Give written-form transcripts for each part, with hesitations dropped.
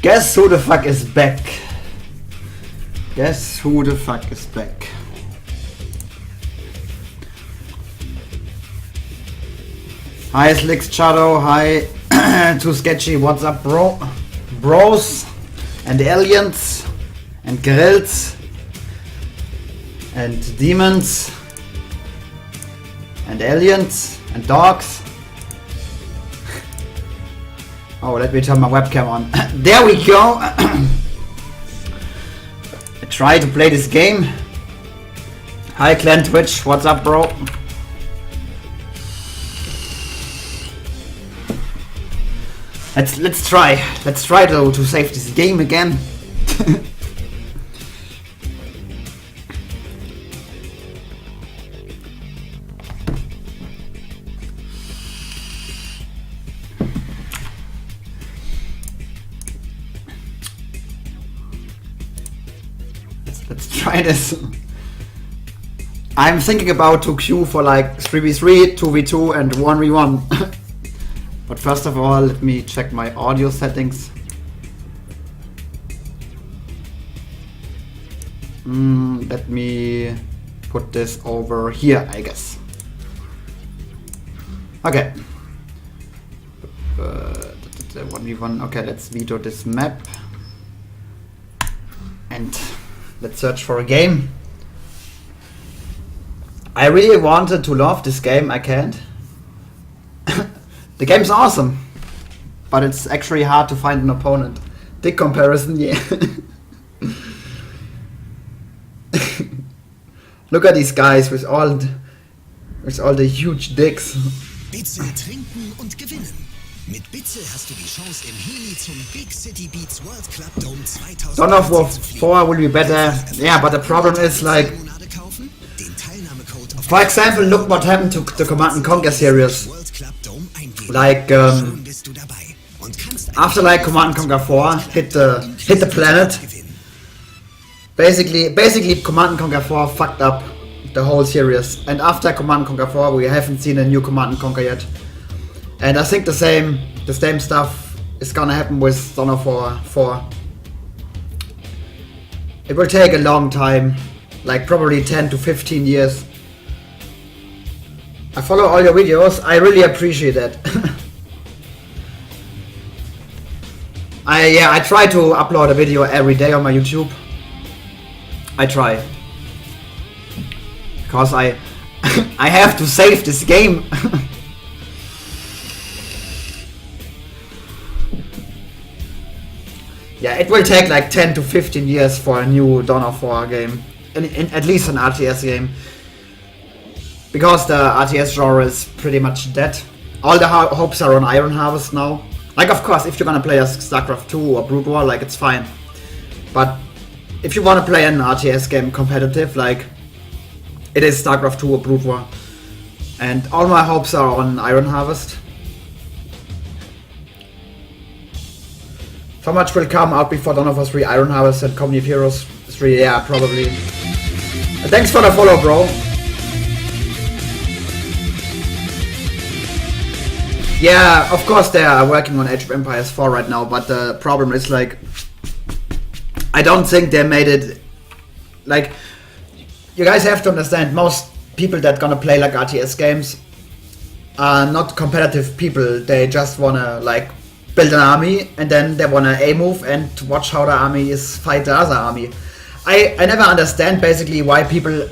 Guess who the fuck is back? Guess who the fuck is back? Hi Slicks Shadow, hi Too Sketchy, what's up bro? Bros and aliens and grills and demons and aliens and dogs. Oh, let me turn my webcam on. There we go. I try to play this game. Hi Clan Twitch, what's up bro? Let's try to save this game again. Let's try this. I'm thinking about to queue for like 3v3, 2v2 and 1v1. But first of all, let me check my audio settings. Let me put this over here, I guess. Okay. 1v1. Okay, let's veto this map. And let's search for a game. I really wanted to love this game, I can't. The game's awesome, but it's actually hard to find an opponent. Dick comparison, yeah. Look at these guys with all the huge dicks. Bitze trinken und gewinnen. Mit Bitze hast du die Chance im Heli zum Big City Beats World Club Dome 2000. Dawn of War 4 will be better. Yeah, but the problem is like, for example, look what happened to the Command & Conquer series. Like after like Command & Conquer 4 hit the planet, basically Command & Conquer 4 fucked up the whole series, and after Command & Conquer 4 we haven't seen a new Command & Conquer yet, and I think the same stuff is gonna happen with Dawn of War 4. It will take a long time, like probably 10 to 15 years. I follow all your videos, I really appreciate that. I try to upload a video every day on my YouTube. I try. Because I have to save this game. Yeah, it will take like 10 to 15 years for a new Dawn of War game. At least an RTS game. Because the RTS genre is pretty much dead. All the hopes are on Iron Harvest now. Like, of course, if you're gonna play a StarCraft 2 or Brood War, like, it's fine. But if you wanna play an RTS game competitive, like, it is StarCraft 2 or Brood War. And all my hopes are on Iron Harvest. So much will come out before Dawn of War 3, Iron Harvest and Company of Heroes 3, yeah, probably. Thanks for the follow, bro. Yeah, of course they are working on Age of Empires 4 right now, but the problem is like, I don't think they made it, like, you guys have to understand, most people that gonna play like RTS games are not competitive people. They just wanna like build an army and then they wanna A-move and watch how the army is fight the other army. I never understand basically why people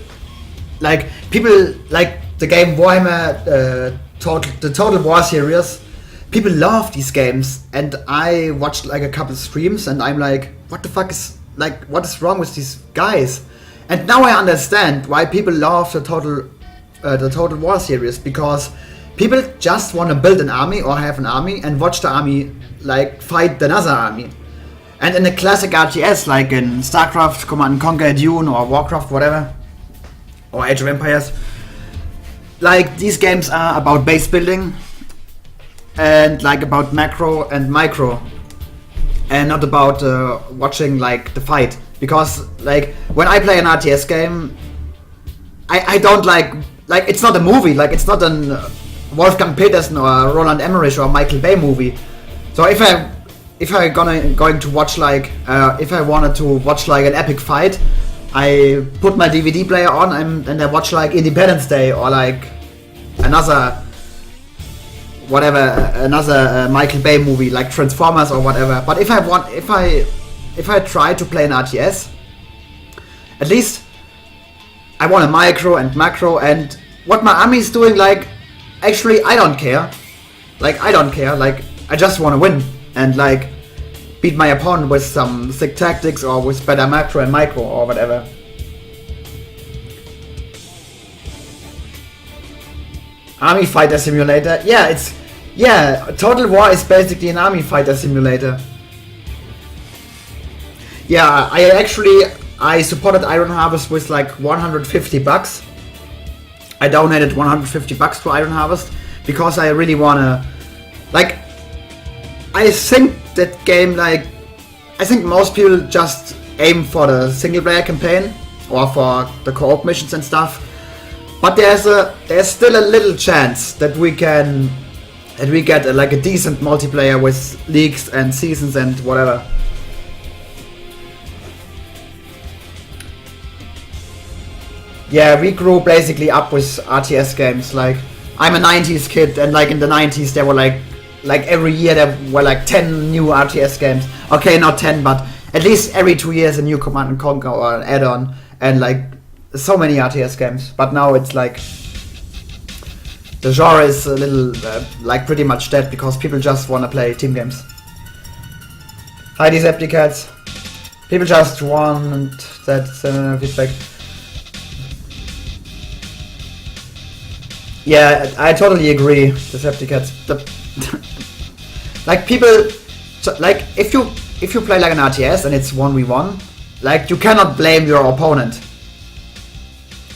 like the game Warhammer, the Total War series. People love these games, and I watched like a couple streams and I'm like, what the fuck is, like, what is wrong with these guys? And now I understand why people love the Total War series, because people just want to build an army or have an army and watch the army like fight another army. And in a classic RTS like in StarCraft, Command & Conquer, Dune or Warcraft, whatever, or Age of Empires, like these games are about base building and like about macro and micro, and not about watching like the fight. Because like when I play an RTS game, I don't like it's not a movie, like it's not an Wolfgang Petersen or Roland Emmerich or Michael Bay movie. So if if I going to watch like if I wanted to watch like an epic fight, I put my DVD player on and I watch like Independence Day or like another Michael Bay movie like Transformers or whatever. But if I try to play an RTS, at least I want a micro and macro, and what my army is doing, like, actually I don't care. Like, I just want to win and like beat my opponent with some sick tactics or with better macro and micro or whatever. Army Fighter Simulator. Yeah, Total War is basically an army fighter simulator. Yeah, I supported Iron Harvest with like $150. I donated $150 to Iron Harvest because I really wanna, like, I think that game, like, I think most people just aim for the single player campaign or for the co-op missions and stuff. But there's still a little chance that we get like a decent multiplayer with leagues and seasons and whatever. Yeah, we grew basically up with RTS games. Like, I'm a 90s kid, and like in the 90s there were like every year there were like 10 new RTS games. Okay, not 10, but at least every 2 years a new Command and Conquer or an add-on, and like so many RTS games. But now it's like the genre is a little like pretty much dead because people just want to play team games. Hi, Decepticats. People just want that feedback. Yeah, I totally agree, Decepticats. Like, people, like, if you play like an RTS and it's 1v1, like, you cannot blame your opponent.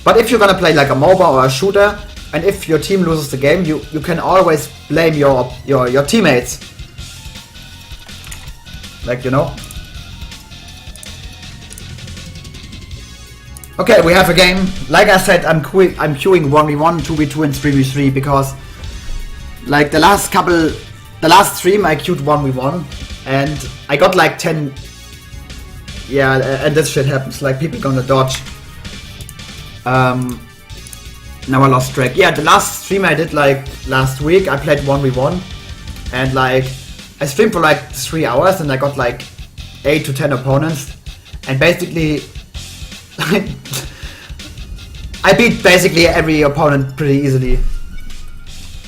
But if you're gonna play like a MOBA or a shooter, and if your team loses the game, you can always blame your teammates. Like, you know. Okay, we have a game. Like I said, I'm queuing 1v1, 2v2 and 3v3 because like the last stream I queued 1v1 and I got like 10. Yeah, and this shit happens, like people gonna dodge. Now I lost track. Yeah, the last stream I did like last week, I played 1v1 and like I streamed for like 3 hours and I got like 8 to 10 opponents and basically I beat basically every opponent pretty easily.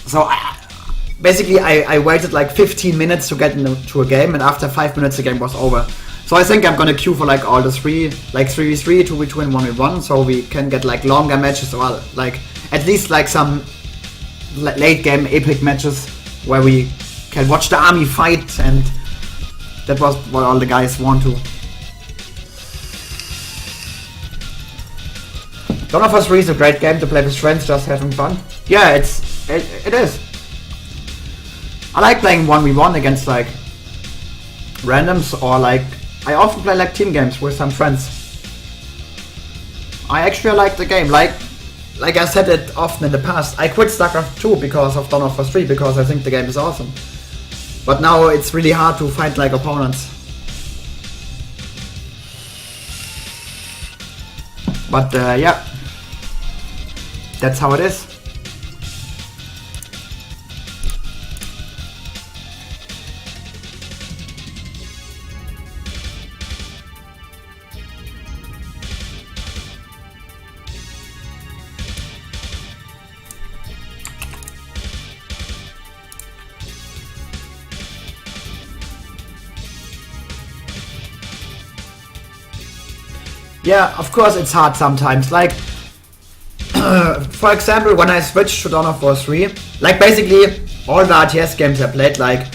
So I waited like 15 minutes to get into a game, and after 5 minutes the game was over. So I think I'm gonna queue for like all the three, like 3v3, 2v2 and 1v1, so we can get like longer matches or like at least like some late game epic matches where we can watch the army fight, and that was what all the guys want to. Dawn of War 3 is a great game to play with friends, just having fun. Yeah, it is. I like playing 1v1 against like randoms, or like I often play like team games with some friends. I actually like the game. Like I said it often in the past, I quit StarCraft 2 because of Dawn of War 3 because I think the game is awesome. But now it's really hard to find like opponents. But yeah, that's how it is. Yeah, of course it's hard sometimes. Like, for example, when I switched to Dawn of War 3, like basically all the RTS games I played, like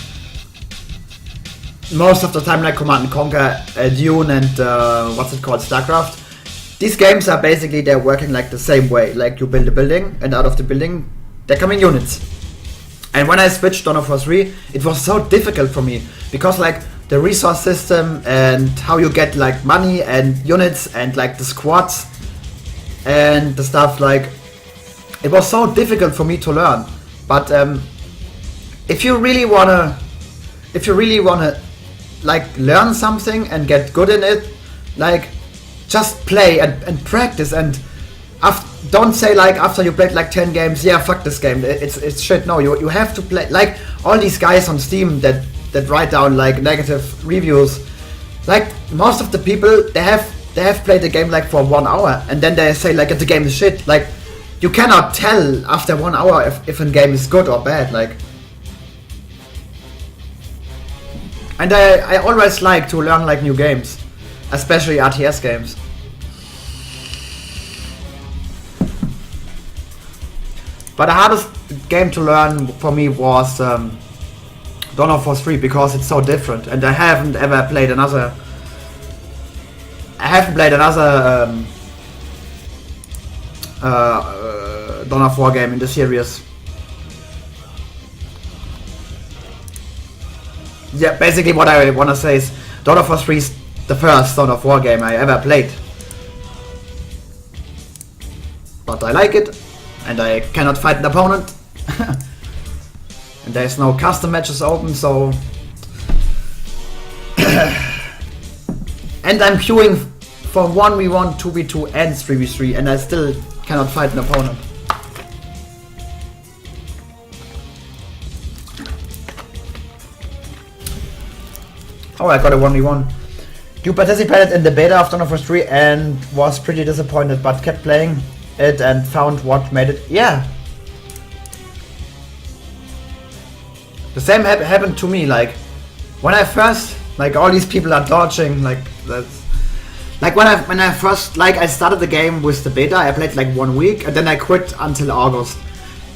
most of the time, like Command & Conquer, Dune and what's it called, StarCraft. These games are basically, they're working like the same way. Like you build a building and out of the building they're coming units. And when I switched Dawn of War 3, it was so difficult for me because like the resource system and how you get like money and units and like the squads and the stuff, like it was so difficult for me to learn. But if you really wanna like learn something and get good in it, like just play and practice and don't say like after you played like 10 games, yeah, fuck this game, it's shit. No, you have to play. Like all these guys on Steam that write down like negative reviews, like most of the people they have played the game like for 1 hour and then they say like the game is shit. Like you cannot tell after 1 hour if a game is good or bad. Like, and I always like to learn like new games, especially RTS games. But the hardest game to learn for me was Dawn of War 3 because it's so different, and I haven't ever played another. Dawn of War game in the series. Yeah, basically what I want to say is Dawn of War 3 is the first Dawn of War game I ever played. But I like it, and I cannot fight an opponent. And there's no custom matches open, so... And I'm queuing for 1v1, 2v2 and 3v3, and I still cannot fight an opponent. Oh, I got a 1v1. You participated in the beta of Dawn of War 3 and was pretty disappointed, but kept playing it and found what made it... Yeah! The same happened to me, like, when I first... Like, all these people are dodging, like, that's... Like, when I first... Like, I started the game with the beta, I played like 1 week, and then I quit until August.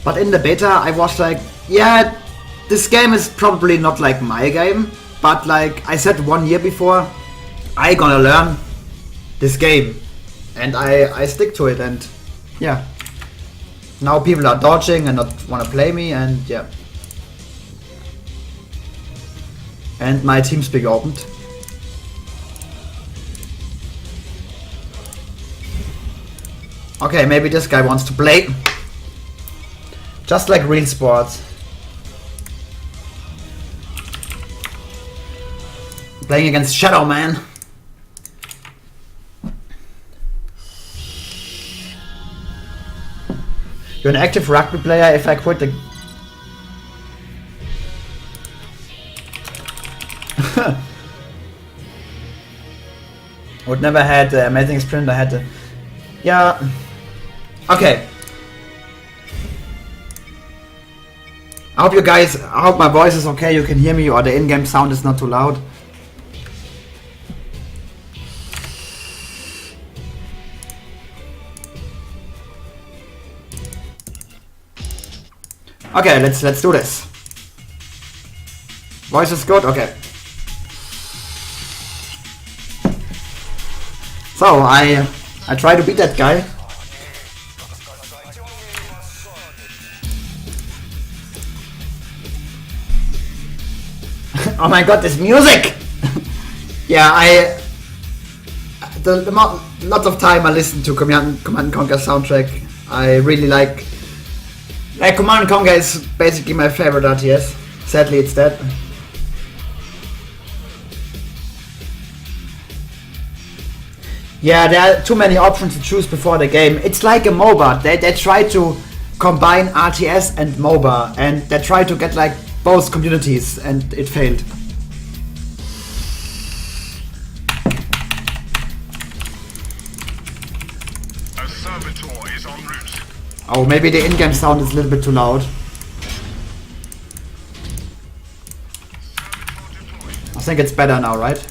But in the beta, I was like, yeah, this game is probably not like my game, but like, I said 1 year before, I gonna learn this game. And I stick to it, and yeah. Now people are dodging and not wanna play me, and yeah. And my TeamSpeak opened. Okay, maybe this guy wants to play. Just like real sports. Playing against Shadow Man. You're an active rugby player. If I quit the... Would never had the amazing sprint. I had the... Yeah. Okay. I hope you guys... I hope my voice is okay. You can hear me, or the in-game sound is not too loud. Okay, let's do this. Voice is good? Okay. So I try to beat that guy. Oh my god, this music! Yeah, lots of time I listen to Command & Conquer soundtrack. I really like Command & Conquer is basically my favorite RTS. Sadly, it's dead. Yeah, there are too many options to choose before the game. It's like a MOBA. They try to combine RTS and MOBA, and they try to get like both communities, and it failed. A servitor is en route. Oh, maybe the in-game sound is a little bit too loud. I think it's better now, right?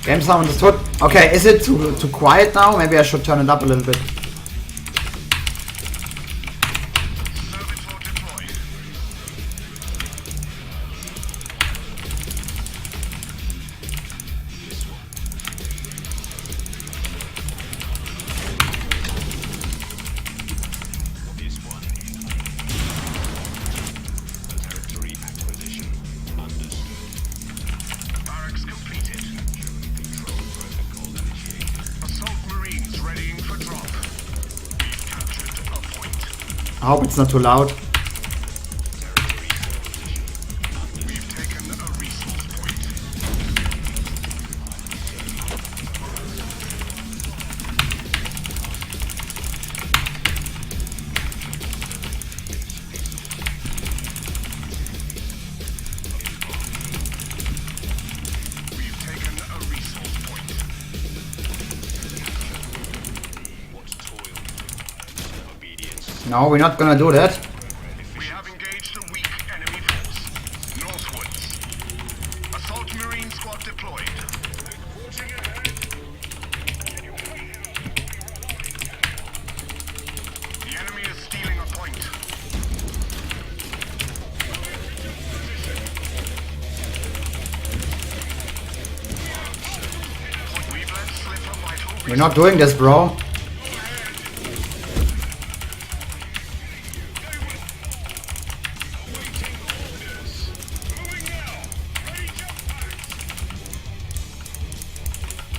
Game sound is good. Okay, is it too quiet now? Maybe I should turn it up a little bit. I hope it's not too loud. We've taken a resource point. We've taken a resource point. No, we're not gonna do that. We have engaged a weak enemy force. Northwards. Assault Marine Squad deployed. The enemy is stealing a point. We've let slip a vital We're not doing this, bro.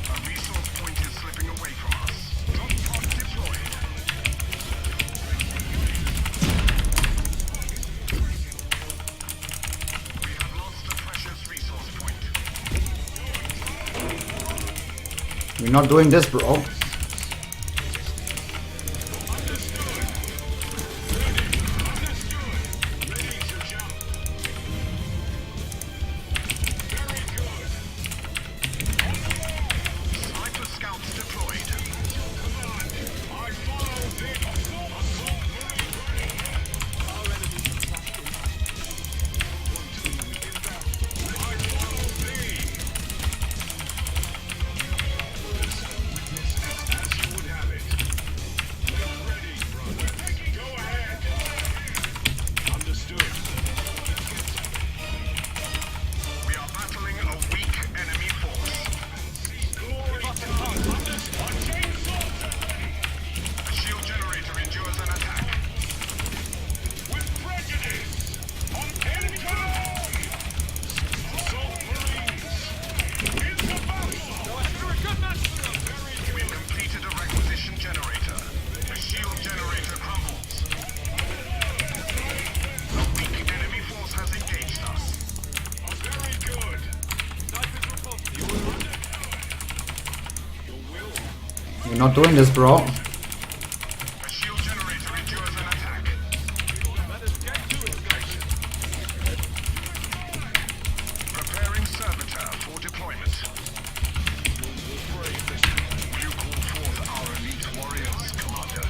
A resource point is slipping away from us. Drop pod deployed. We have lost a precious resource point. We're not doing this, bro. Sniper scouts deployed. We are battling a weak enemy force. The shield generator endures an attack. With prejudice! On enemy command! Assault Marines! Into battle! We've completed a requisition generator. The shield generator crumbles. A weak enemy force has engaged us. Very good. We're not doing this, bro. A shield generator endures an attack. Preparing servitor for deployment. Will you call forth our elite warriors, Commander?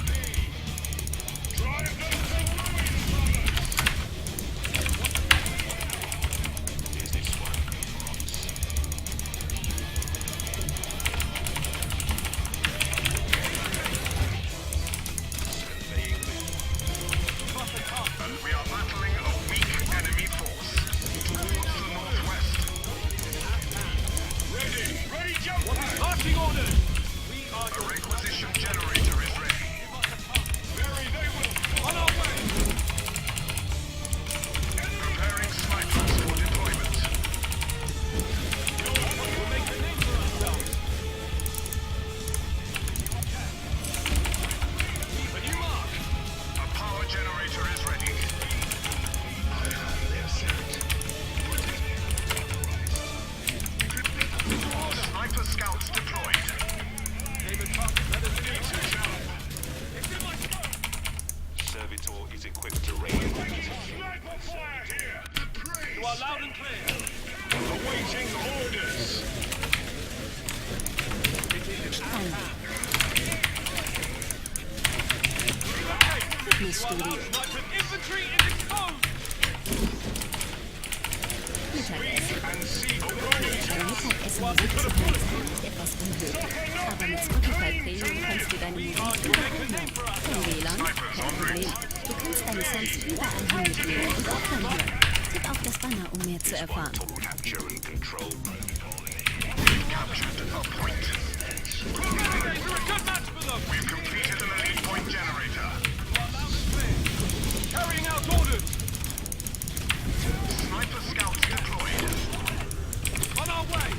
We are battling a weak enemy force. Towards the northwest. Ready, jump! Marching orders! We are A requisition generator is ready. on our way! Preparing snipers for deployment. We'll make a name for ourselves. Keep a new mark. A power generator is ready. Sniper scouts deployed. David Park, let us need to jump. It's in my scope. Servitor is equipped to raid. Sniper fire here. You are loud and clear. Awaiting orders. Fitnessstudio. Sniper infantry is exposed. Mittagessen. And see Beim Mittagessen wird es etwas unhöflich. Aber mit Spotify Premium kannst du deine Musik überall hören. Kein WLAN, kein Problem. Du kannst deine Songs überall hin mitnehmen und auch dann hören. Tipp auf das Banner, um mehr zu erfahren. Capture and control. captured a point. You're a good match for them. We've completed an elite point generator. Carrying out orders. Sniper scouts deployed. On our way.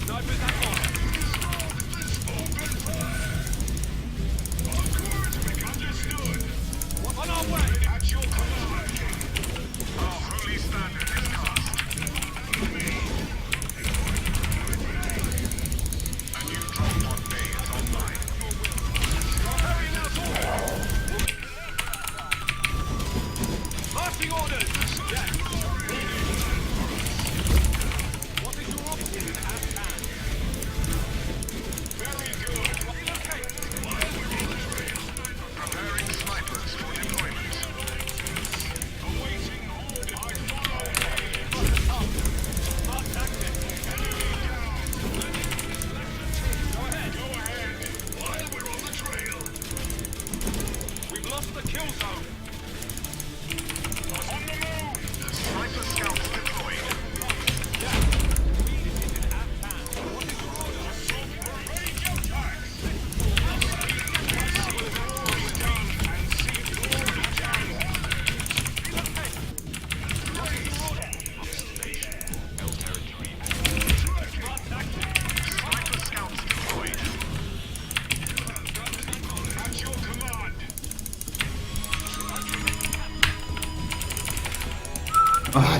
Snipers at one.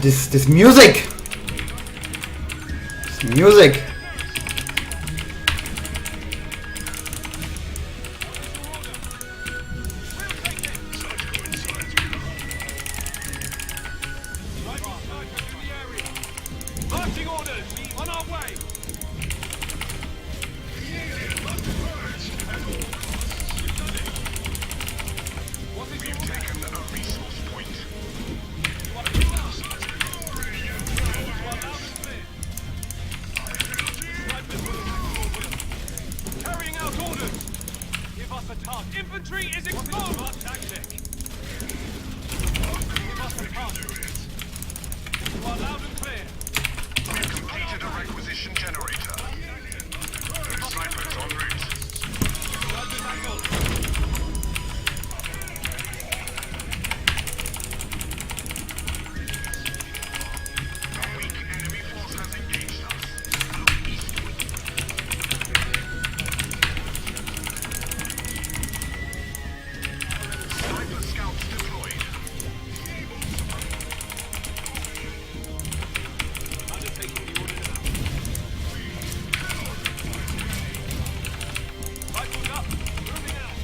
This music! This music! Marching orders! On our way! We've taken a resource point. Carrying out orders! Give us a task. Infantry is exposed! Our tactic. Give us a task. You are loud and clear. We've completed a requisition generator. Snipers en route. Judges angle. A weak enemy force has engaged us. Sniper scouts deployed. Undertaking the order now. Rifles up. Moving out.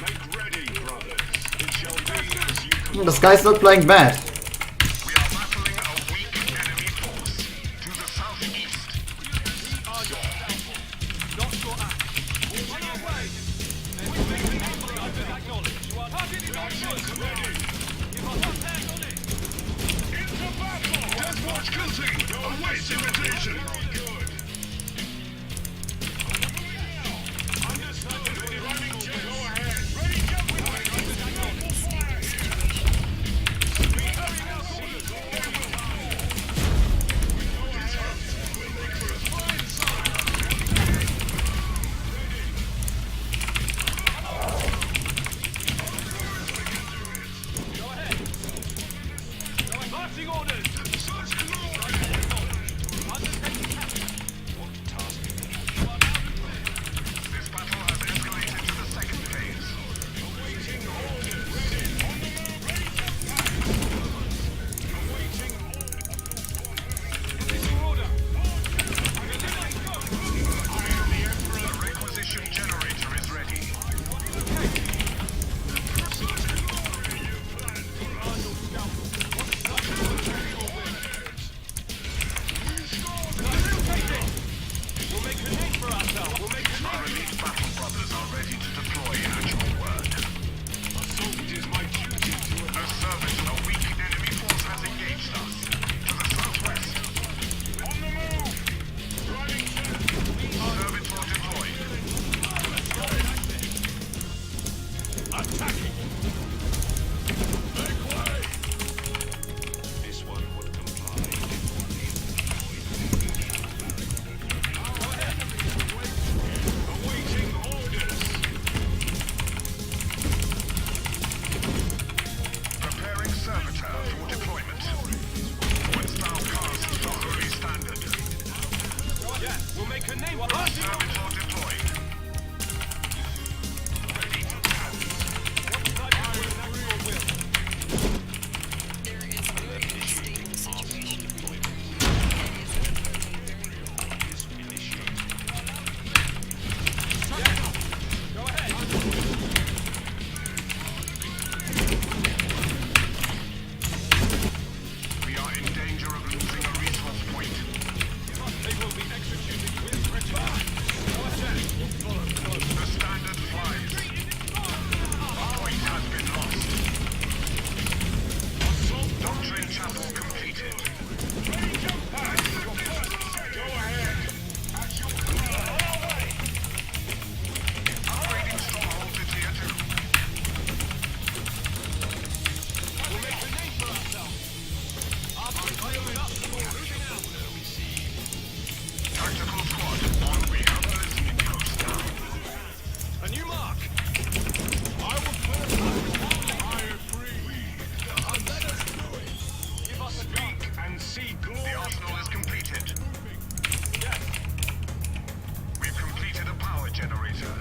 Make ready, brothers. It shall be as you This guy's not playing bad. We are battling a weak enemy force. To the southeast. We are your downfall, not your act. On our way. Judges acknowledged. You are targeting our ships. Ready. Give us a hand on it. Into battle! Death Watch guilty! Await invitation! Good. Marching orders. Undertaking tactic. This battle has escalated to the second phase. This your order. The requisition generator is ready. We'll make a name for ourselves. We'll make a Our name. elite battle brothers are ready to deploy at your word. It is my duty to A service, a weak enemy force has engaged us. To the southwest. On the move! Servitor deployed. attacking. Make way. This one would comply. Awaiting orders. Preparing servitor for deployment. Once thou cast the holy standard. Yeah, we'll make a name. Servitor deployed. We are in danger of losing a resource point. They will be executed with regret. generator.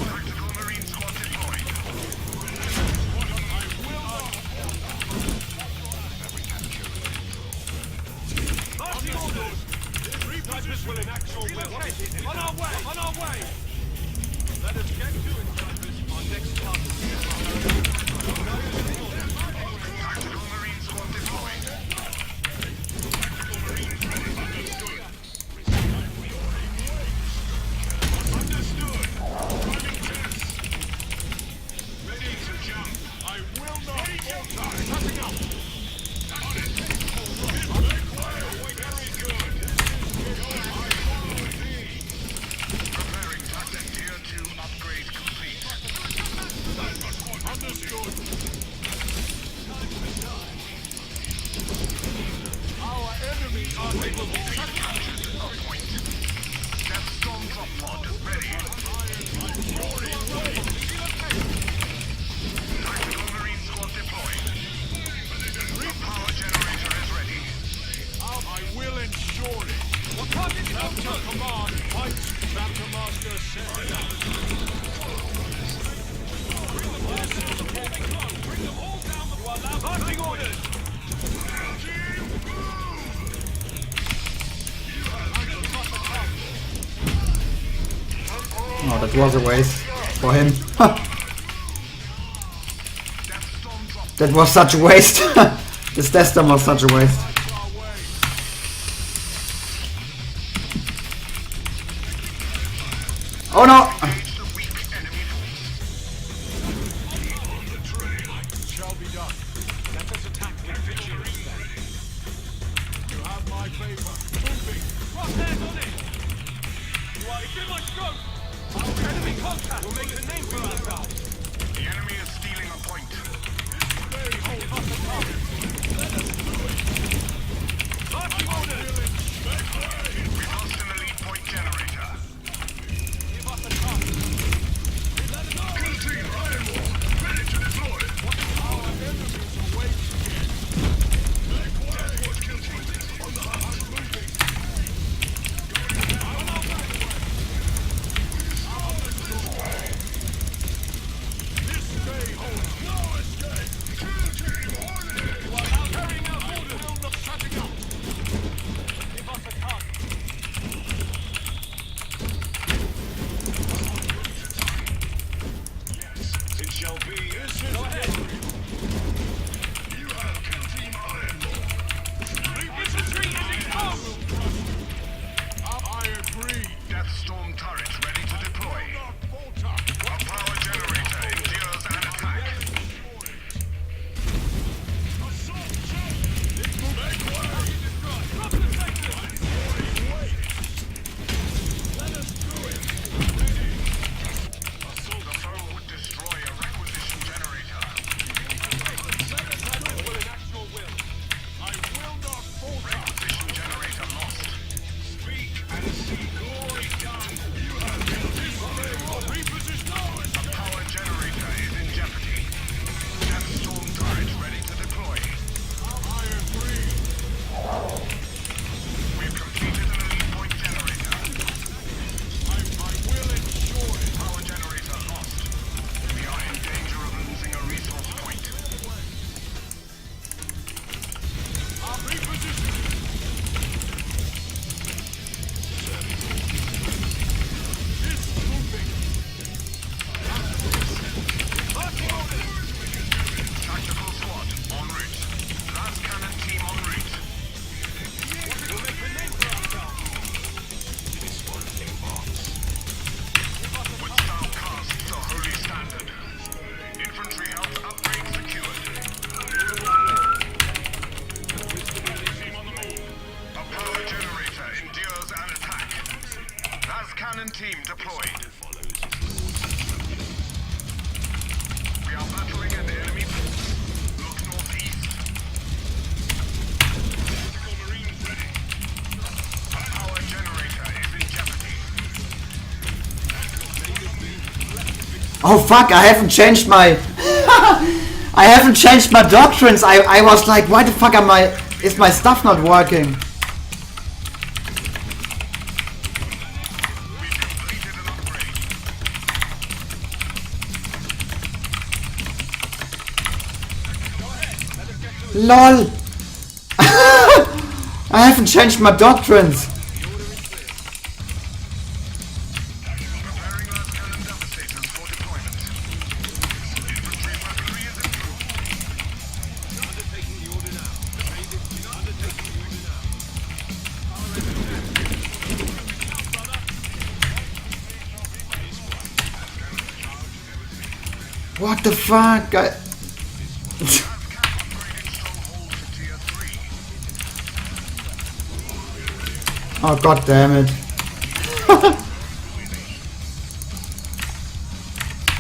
Tactical Marine Squad deployed. Marching orders! Reapers will enact your will. On our way! On our way! Let us get to it, Cypress. Our next target. Tactical Marine Squad deployed. Understood. Running tests. Ready to jump. I will not falter. Cutting up. On it. Very good. Preparing tactic tier 2 upgrade complete. Understood. Our enemies are capable. A point. Death Storm drop pod ready. Tactical Marine Squad deployed. The power generator is ready. I will ensure it. What target is Chapter command. Fight. Chapter master said. Bring them all down the wall. Marching orders! Oh, that was a waste for him. Death Storm drop That was such a waste. This Death Storm was such a waste. Oh no! engage the weak enemy force. Shall be done. Let us attack with vigilance then. You have my favor. Moving. Crosshairs on it! You are in my stroke! Our enemy contact will make a name for ourselves! The enemy is stealing a point. Marching orders! We lost an elite point generator. Give us a chance! Ready to deploy. Our enemies are waiting. On the hunt. Moving. This way holds no escape. Kill team order. You are now carrying out orders! Will not shutting up. Give us a target! It shall be. This is Go ahead! You have kill team iron. Infantry is exposed! I agree. Death Storm turret ready to deploy. Not falter. A power generator endures an attack. Assault ship. Make way. Drop the section! Let us do it. The foe would destroy a requisition generator. Will enact your will! I will not falter. Requisition generator lost. Speak and see glory done. You have killed his reposition. No The escape. power generator is in jeopardy. Death Storm turret ready to deploy. I agree. We've completed an elite point generator. I will ensure it. Power generator lost. We are in danger of losing a resource point. Reposition. This moving. Tactical squad en route. Last cannon team en route. We'll make a name for ourselves! Would thou cast the holy standard? Infantry health upgrade secured. A power generator endures an attack. Las cannon team deployed. We are battling an enemy force. Look northeast. Tactical marines ready. A power generator is in jeopardy. Oh fuck, I haven't changed my... I haven't changed my doctrines. I was like, why the fuck is my stuff not working? We've completed LOL! I haven't changed my doctrines! Preparing our cannon devastators for deployment. Infantry weaponry is improved. Undertaking the order now. Undertaking the order now. What the fuck? Upgrading stronghold to tier 3. Oh god damn it.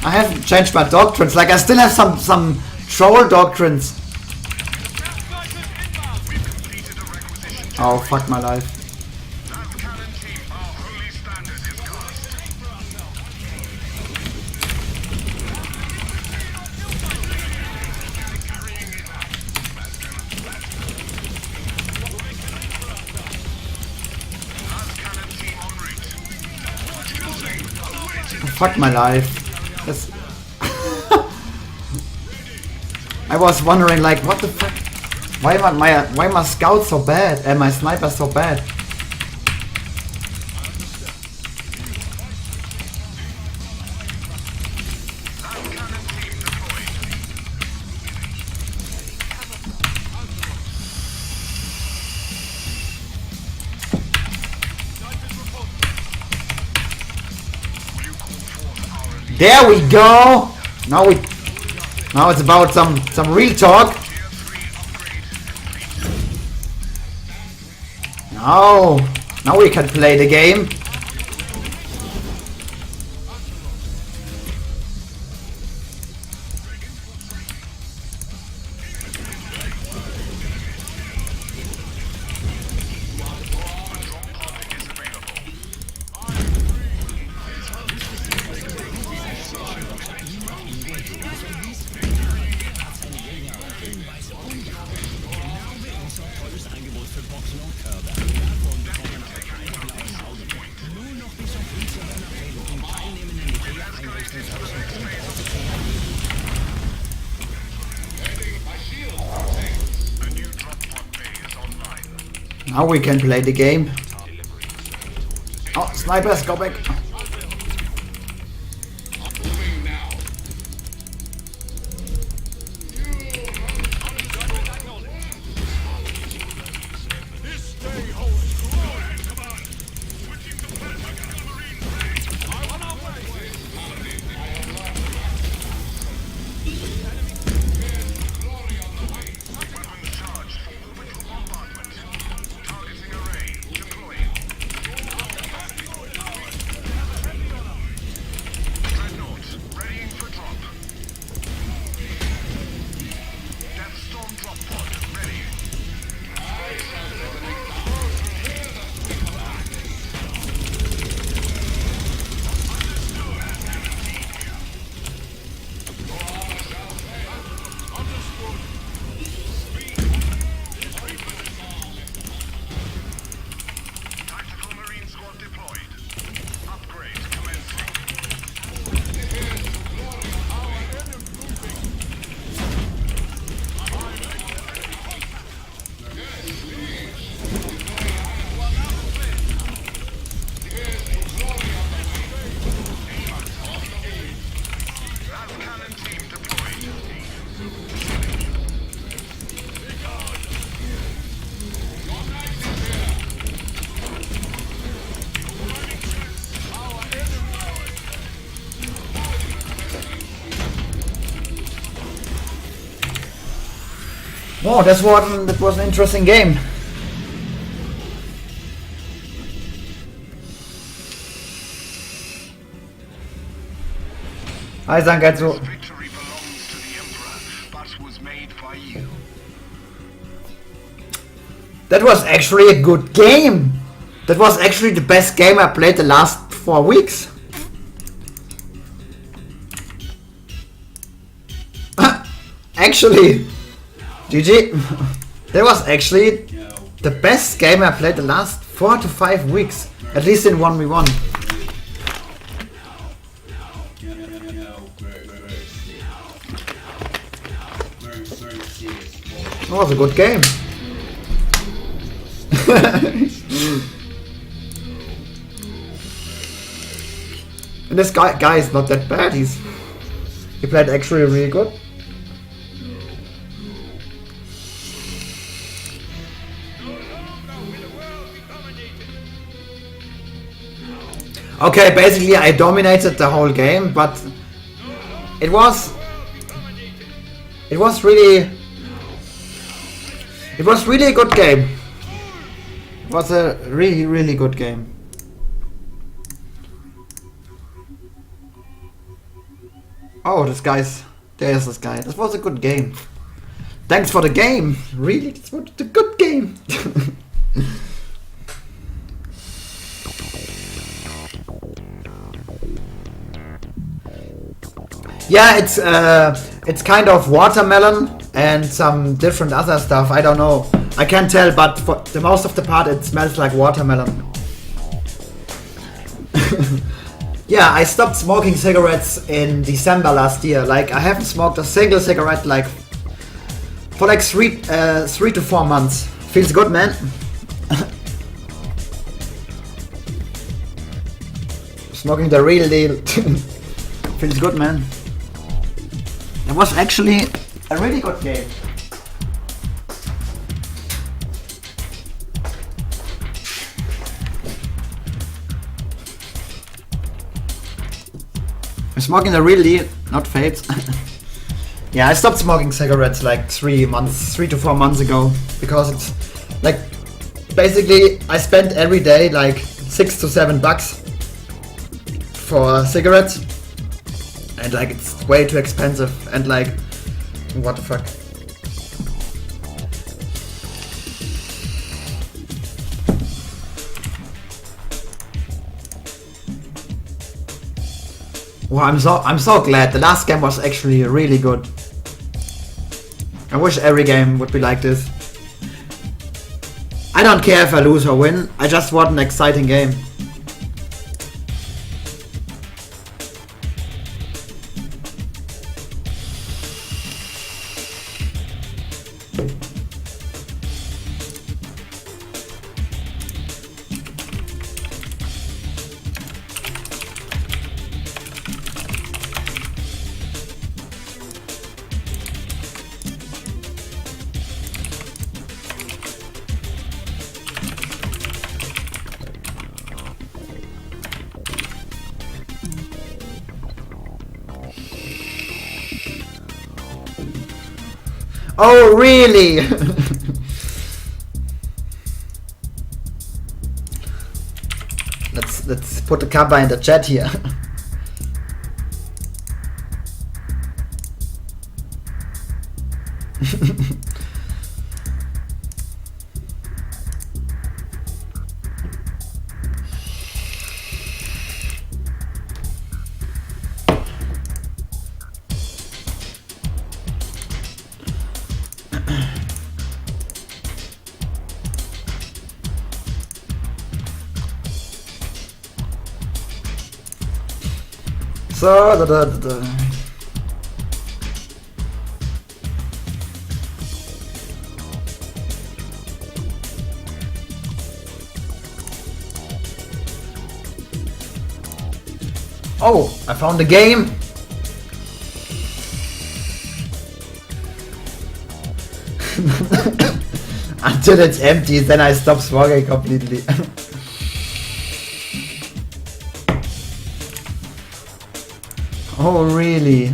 I haven't changed my doctrines, like I still have some troll doctrines. Completed a requisition. Oh fuck my life. Last cannon team, our holy standard is cast. Last cannon team en route. Fuck my life. That's I was wondering like what the fuck? Why my scouts so bad and my snipers so bad? Last cannon team deployed. Will you call forth our elite There we go! Now it's about some real talk. tier 3 upgrade complete? Now we can play the game. Is available. A new drop pod bay is online. Now we can play the game. Oh, snipers, go back. Moving now. This day holds glory. Come on. Switching to perfect marine plane. On our way. Weapons charged for orbital bombardment. Targeting array deploying. Dreadnought readying for drop. Death Storm drop pod ready. Tactical Marine Squad deployed. Upgrade commencing. Last cannon team deployed. Oh, that was an interesting game. Hi, Sankatsu. Victory belongs to the Emperor, but was made by you. That was actually a good game. That was actually the best game I played the last 4 weeks. Actually, GG. That was actually the best game I played the last 4 to 5 weeks. At least in 1v1. Very serious. It was a good game. And this guy is not that bad. He played actually really good. Okay, basically I dominated the whole game, but it was really a good game. It was a really good game. Oh, there's this guy. This was a good game. Thanks for the game. Really, this was a good game. Yeah, it's kind of watermelon and some different other stuff. I don't know. I can't tell, but for the most of the part it smells like watermelon. Yeah, I stopped smoking cigarettes in December last year. Like, I haven't smoked a single cigarette like for like 3 to 4 months. Feels good, man. Smoking the real deal. Feels good, man. It was actually a really good game. I'm smoking the real deal, not fades. Yeah, I stopped smoking cigarettes like 3 to 4 months ago because it's like basically I spent every day like $6 to $7 for cigarettes, and like it's way too expensive, and like what the fuck. Well, I'm so glad. The last game was actually really good. I wish every game would be like this. I don't care if I lose or win. I just want an exciting game. Oh, really? Let's put the cover in the chat here. So, oh, I found the game. Until it's empty, then I stop smoking completely. Oh, really?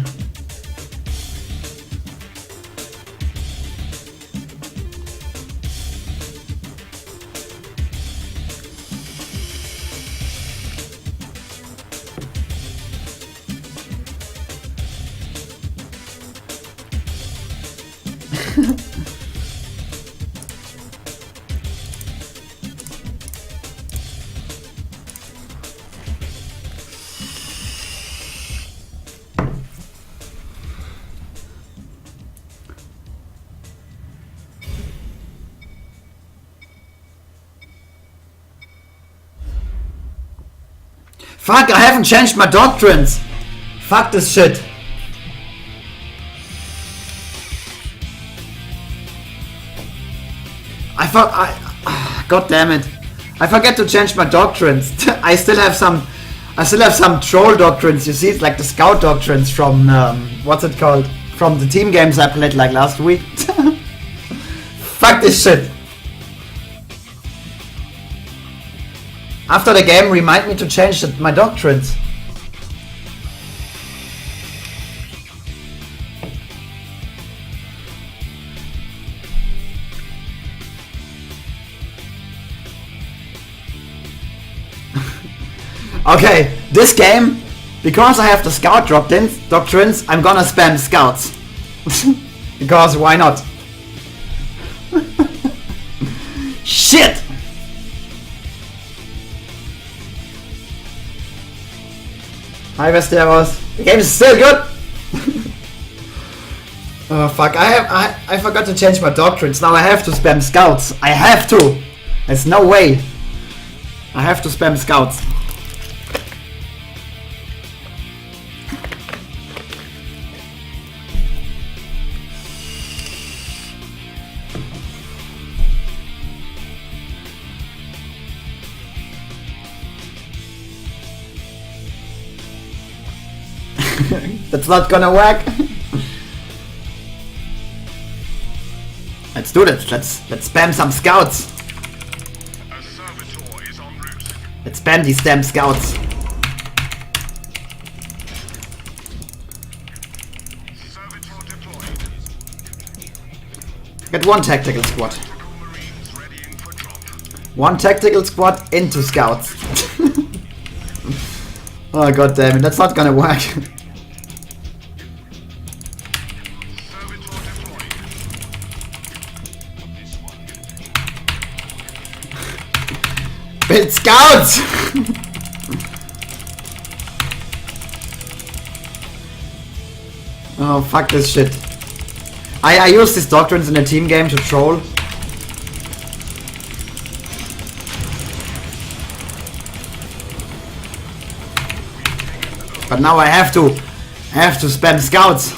Fuck, I haven't changed my doctrines. Fuck this shit. God damn it! I forget to change my doctrines. I still have some troll doctrines. You see, it's like the scout doctrines from what's it called? From the team games I played like last week. Fuck this shit. After the game, remind me to change my doctrines. Okay, this game, because I have the scout doctrines, I'm gonna spam scouts. Because why not? Shit! Hi Westeros. The game is still good! Oh fuck, I forgot to change my doctrines. Now I have to spam scouts. I have to! There's no way. I have to spam scouts. That's not gonna work. Let's do this. Let's spam some scouts. A servitor is en route. Let's spam these damn scouts. Servitor deployed. Get one tactical squad. Tactical Marines readying for drop. One tactical squad into scouts. Oh god damn it, that's not gonna work. Servitor deployed. Build scouts! Oh fuck this shit. I use these doctrines in a team game to troll. But now I have to spam scouts.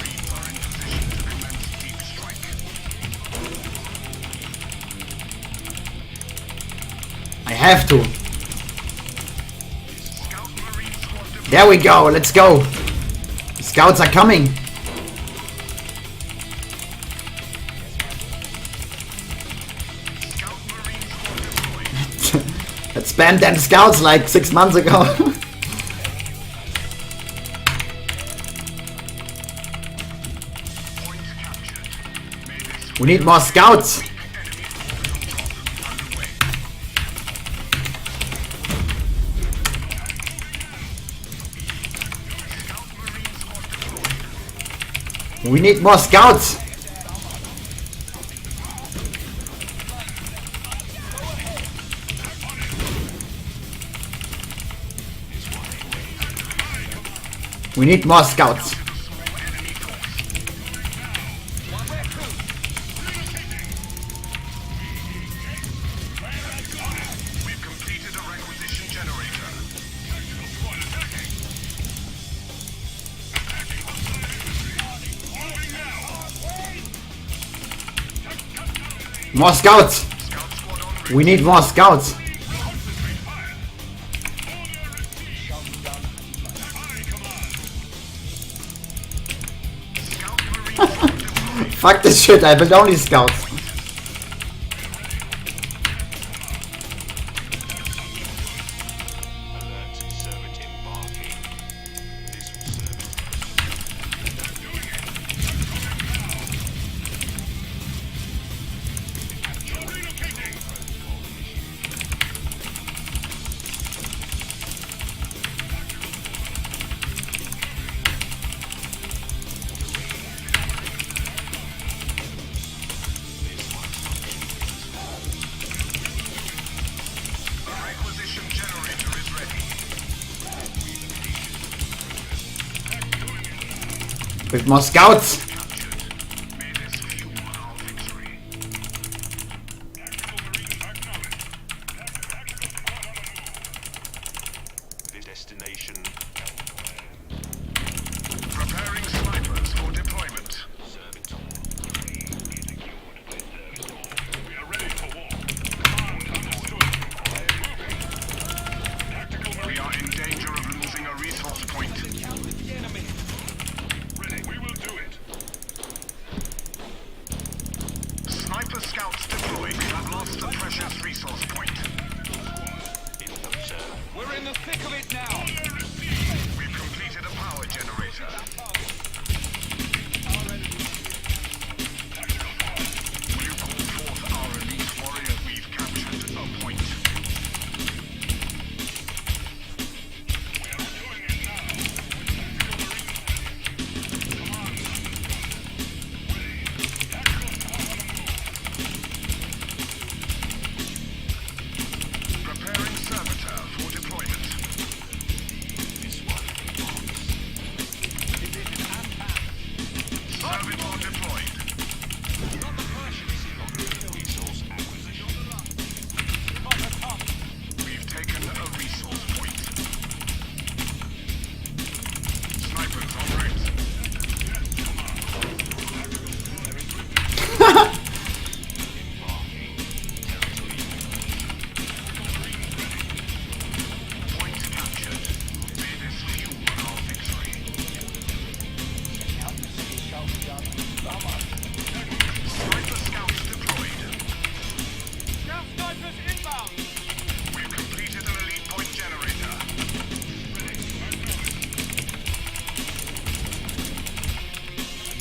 I have to. There we go, let's go. The scouts are coming. Let's spam them scouts like 6 months ago. We need more scouts. We need more scouts. We need more scouts. We've completed a requisition generator. More scouts. Scout squad en route. We need more scouts. Fuck this shit, I build only scouts. Requisition generator is ready. With more scouts. May this fuel our victory. Destination. Preparing snipers for deployment. We are ready for war.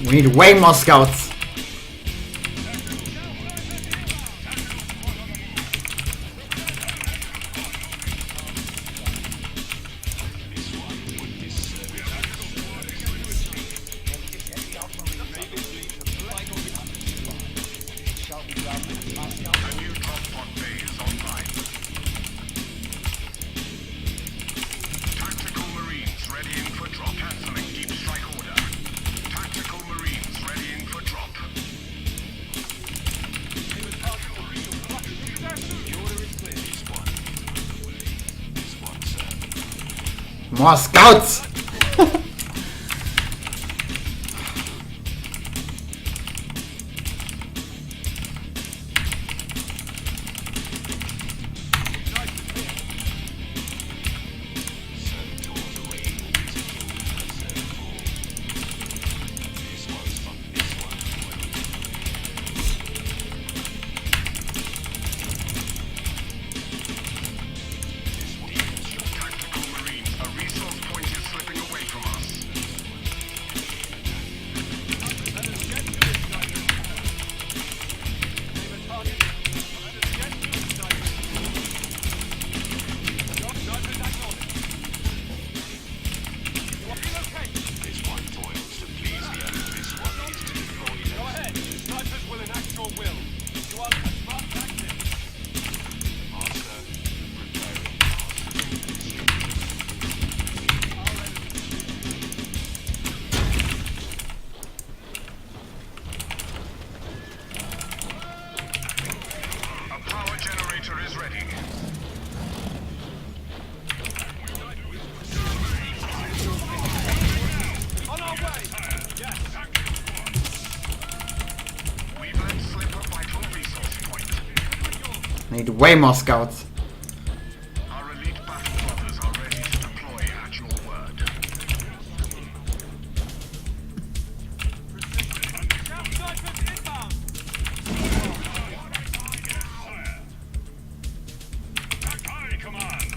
We need way more scouts. A new drop pod bay is online. Tactical Marines readying for drop. Canceling deep strike order. Tactical Marines readying for drop. More scouts! Tactical Marines, a resource point is slipping away from us. Go ahead. Snipers will enact your will. You are smart tactics. A power generator is ready. On our way. Yes. We've let slip a vital resource point. Need way more scouts. Our elite battle brothers are ready to deploy at your word. Snipers inbound. High command.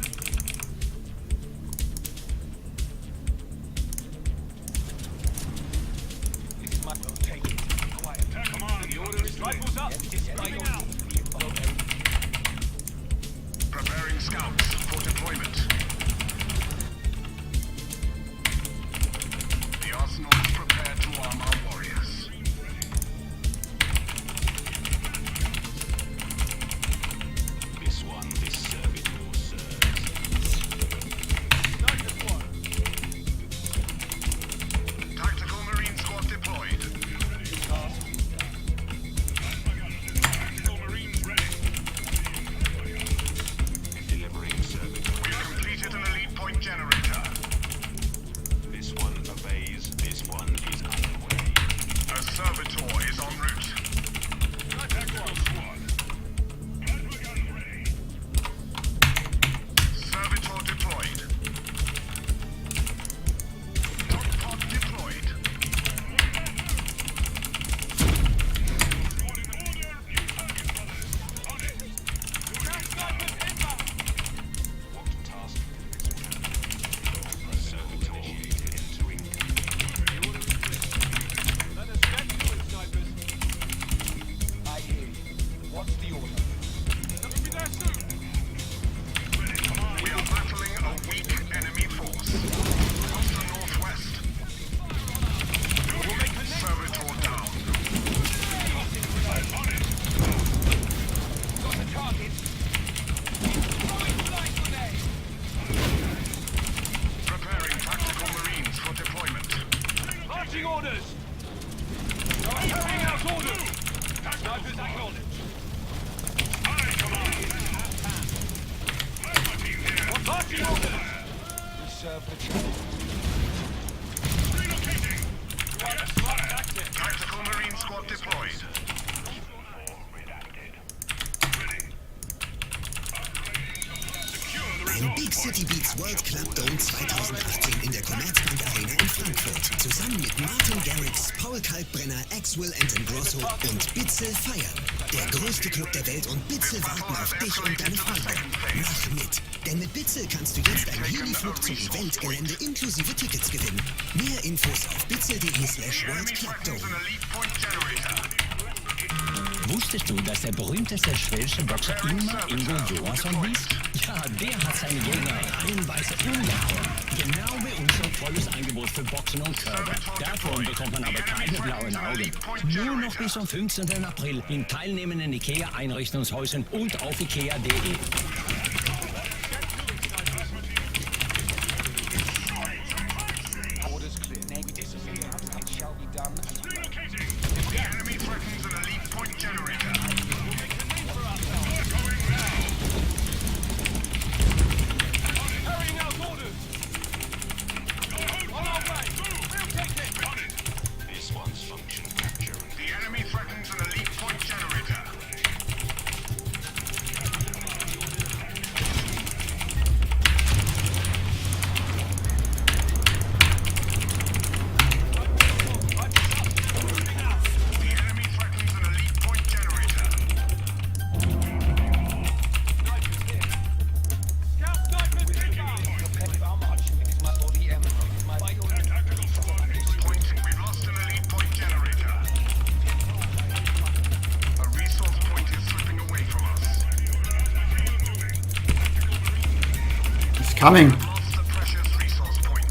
Command. Rifles up. Moving out. Preparing scouts for deployment. The arsenal is prepared to arm our warriors. Tactical Marine Squad deployed. Tactical Marines ready. We've completed an elite point generator. This one obeys. This one is underway. A servitor is en route. Tactical squad. Plasma gun ready. Servitor deployed. Drop pod deployed. Squad in order. New target, brothers. On it. Snipers inbound. What task is this? Servitor entering. Let us get to it, snipers. I hear you. What's the order? They'll be there soon. We are battling a weak enemy force. Across the northwest. Servitor down. Got the target. Preparing tactical marines for deployment. Marching orders. Carrying out orders. Snipers acknowledged. High command. Plasma team here. Marching orders. We serve the challenge. Relocating. You are a smart tactic. Tactical marine squad deployed. Redacted. Ready. Upgrading. Secure the Ein resource Big point. City Beats World Club Dome 2018 in der Commerzbank Arena in Frankfurt. Zusammen mit Martin Garrix, Paul Kalkbrenner, Axwell and Grosso und Bitzel feiern. Der größte Club der Welt und Bitzel warten auf dich und deine Freunde. Mach mit, denn mit Bitzel kannst du jetzt einen Heliflug zum Eventgelände inklusive Tickets gewinnen. Mehr Infos auf bitzel.de/worldclubdome. Wusstest du, dass der berühmteste schwedische Boxer immer Ingo Johansson hieß? Ja, der hat seine Gegner reihenweise umgehauen. Genau wie unser tolles Angebot für Boxen und Körper. Davon bekommt man aber keine blauen Augen. Nur noch bis zum 15. April in teilnehmenden IKEA-Einrichtungshäusern und auf ikea.de. Orders clear. We disappear. It shall be done. The enemy threatens an elite point generator. Carrying out orders. On our way. We'll take it. This one's function capture. The enemy threatens an elite point generator. The enemy threatens an elite point generator. Scout snipers inbound. Prepare for our march. It is my body and my Tactical squad. Point. We've lost an elite point generator. A resource point is slipping away from us. It's coming. Lost the precious resource point.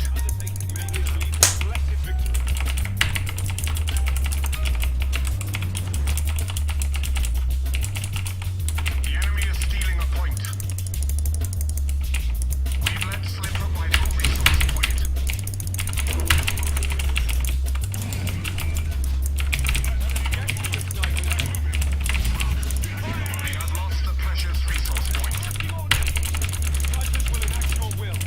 The enemy is stealing a point. We've let slip a vital resource point. We have lost the precious resource point. Snipers will enact your will.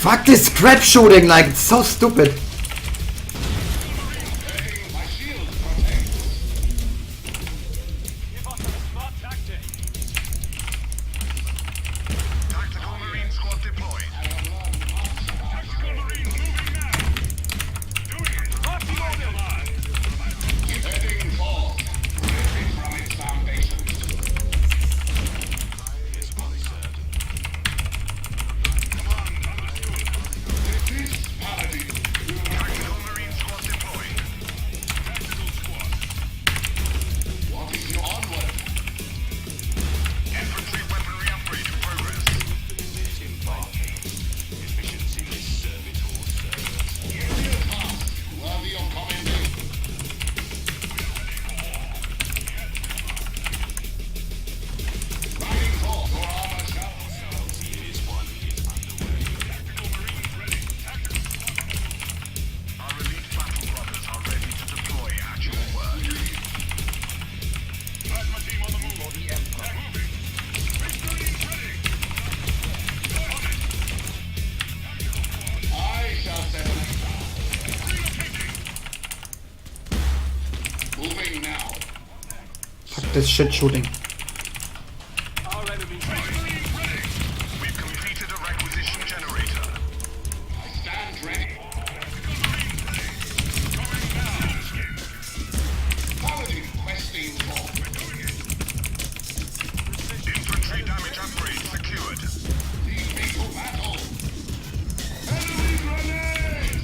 Fuck this crap shooting, like, it's so stupid. My shield protects. Give us a smart tactic. Tactical Marine Squad deployed. Tactical Marines moving now. Doing it. Marching orders. Heading for. Ripping from its foundations. Command understood. This is Paladin. Tactical Marine Squad deployed. Tactical squad. What is your onward? Infantry weaponry upgrade in progress. Efficiency servitor service. Worthy of commending. Riding forth for armor shall. Series 1 is underway. Tactical Marines ready. Tactical Our elite battle brothers are ready to deploy at your word. plasma team on the move. For the Emperor. Moving. Victory ready. On it. I shall settle it down. Relocating. Moving now. Fuck this shit shooting. Our enemy We've completed a requisition generator. I stand ready. Coming now. Paladin questing for. Infantry damage upgrade secured. Lead me to battle. Enemy grenade!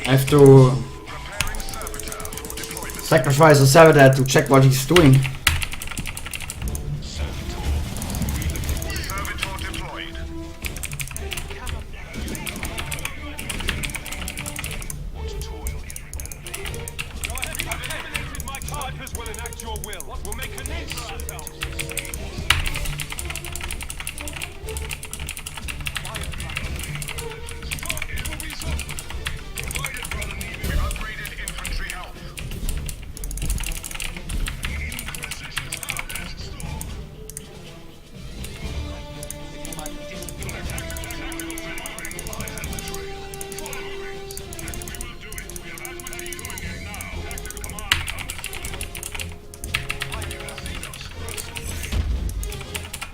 I have to sacrifice a servitor to check what he's doing. Servitor deployed. What toil you Go ahead, you have eliminated my chargers will enact your will. We'll make a name for ourselves. We've upgraded infantry health.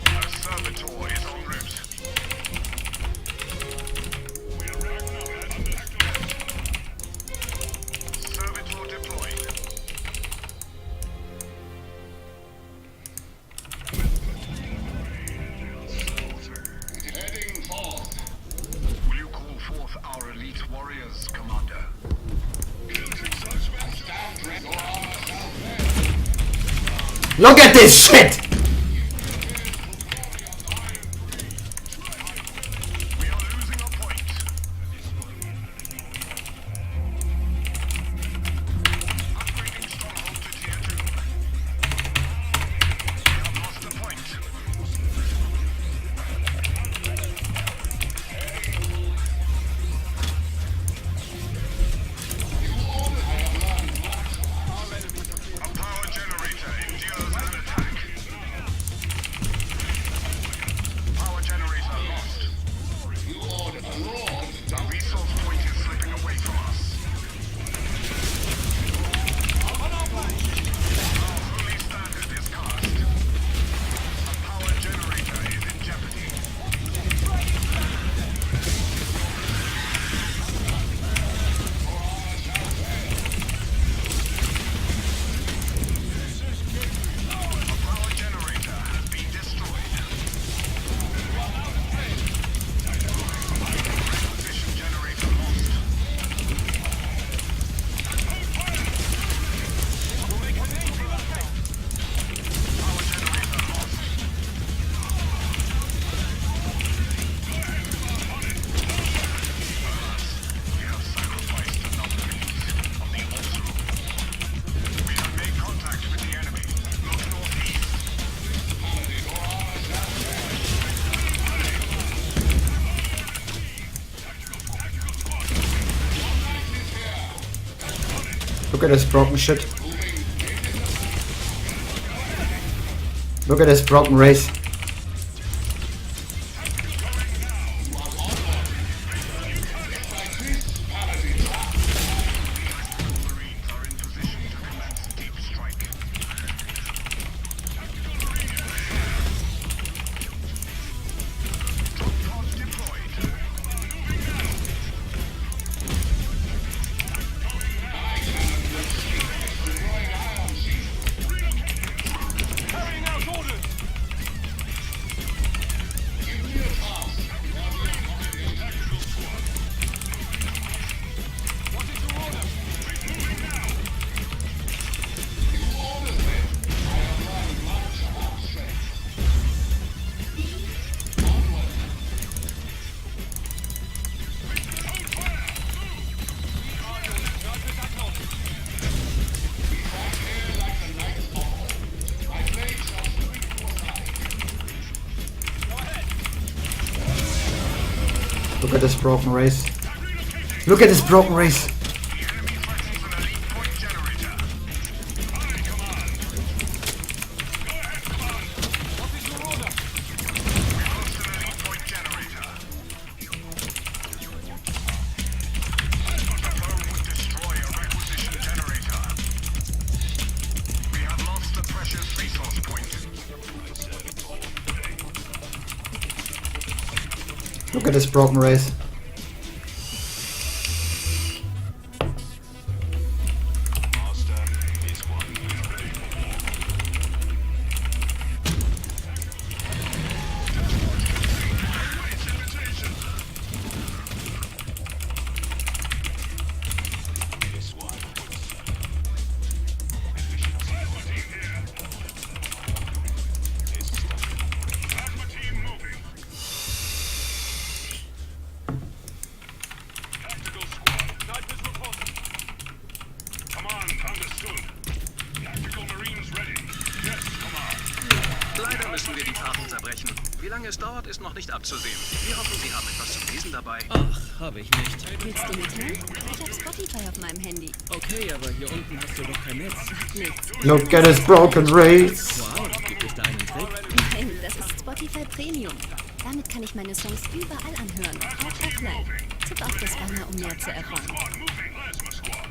A servitor is en route. Servitor deployed. heading forth? Will you call forth our elite warriors, Commander? Look at this shit! We are losing a point. Upgrading stronghold to tier 2. We have lost a point. A power generator endures an attack. Power generator lost. The resource point is slipping away from us. Our holy standard is cast. A power generator is in jeopardy. A power generator has been destroyed. Position generator lost. Power generator lost. We have sacrificed another piece of the altar. We have made contact with the enemy. Look northeast. Look at this broken shit. Look at this broken race. Marines are in position to commence deep strike. Top pods deployed. Carrying out orders. What is your order? Chargers acknowledged. Go ahead. Look at this broken race. Look at this broken race. The enemy threatens an elite point generator. What is your order? We lost an elite point generator. The foe would destroy a requisition generator. We have lost the precious resource point. Look at this broken race. lange es dauert, ist noch nicht abzusehen. Wir hoffen, Sie haben etwas zum Lesen dabei. Ach, habe ich nicht. Willst du mithören? Ich habe Spotify auf meinem Handy. Okay, aber hier unten hast du doch kein Netz. Nichts. Look at his broken race. Wow, gibt es da einen Trick? Nein, das ist Spotify Premium. Damit kann ich meine Songs überall anhören, auch offline. Tipp auf das Banner, um mehr zu erfahren. Plasma Squad.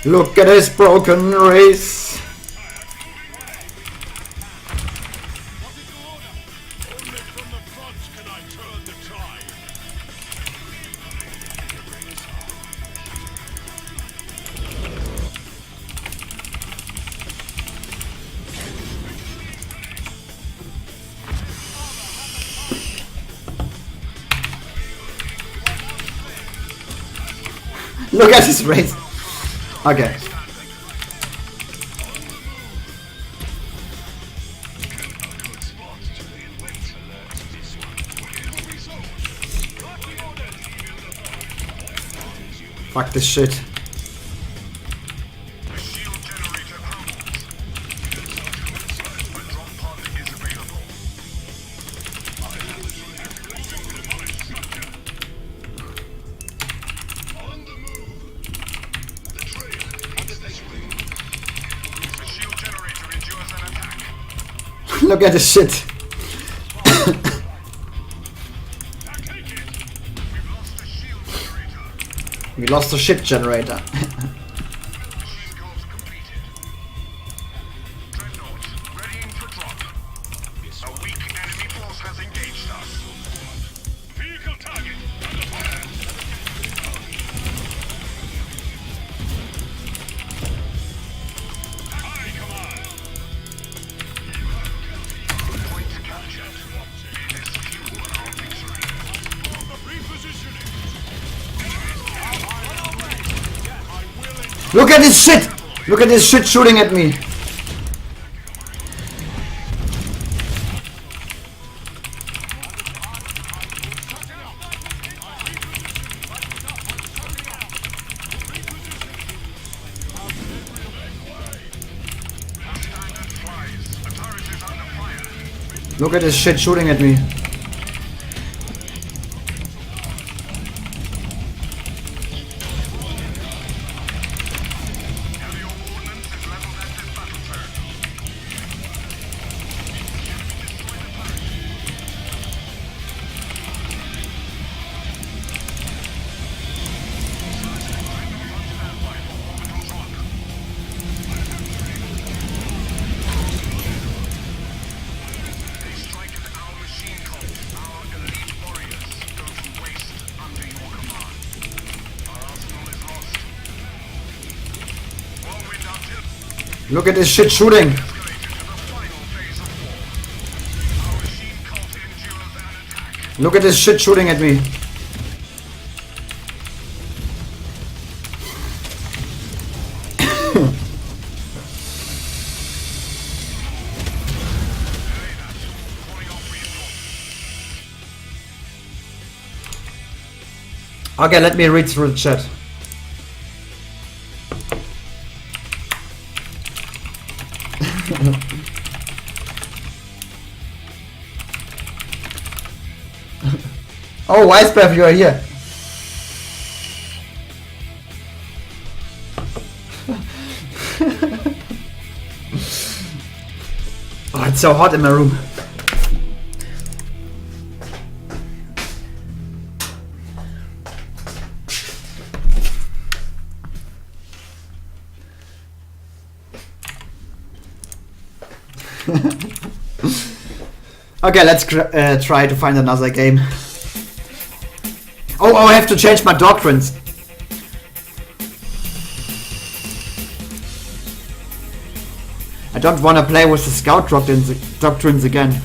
Look at his broken race. Only from the front can I turn the tide. Look at his race. Okay. Fuck this shit. The shield generator crumbles. A drop pod is available. On the move. The trail is this way. The shield generator endures an attack. Look at this shit. Take it. We've lost the shield generator. We lost the shit generator. Machine codes completed. Dreadnought, readying for drop. A weak enemy force has engaged us. Vehicle target. Under fire. High command. Point captured. This fuel our victory. Repositioning. Look at this shit. Look at this shit shooting at me. Standard flies. The turret is under fire. Look at this shit shooting at me. Heavy ordnance is leveled at this battle turn. They strike at our machine cult. Our elite warriors go to waste under your command. Our arsenal is lost. Whirlwind artillery Look at this shit shooting. escalated to the final phase of war. Our machine cult endures an attack. Look at this shit shooting at me. Calling off reinforcements. Okay, let me read through the chat. Oh, Icebreath, you are here. Oh, it's so hot in my room. Okay, let's try to find another game. Oh, I have to change my doctrines. I don't want to play with the scout doctrines again.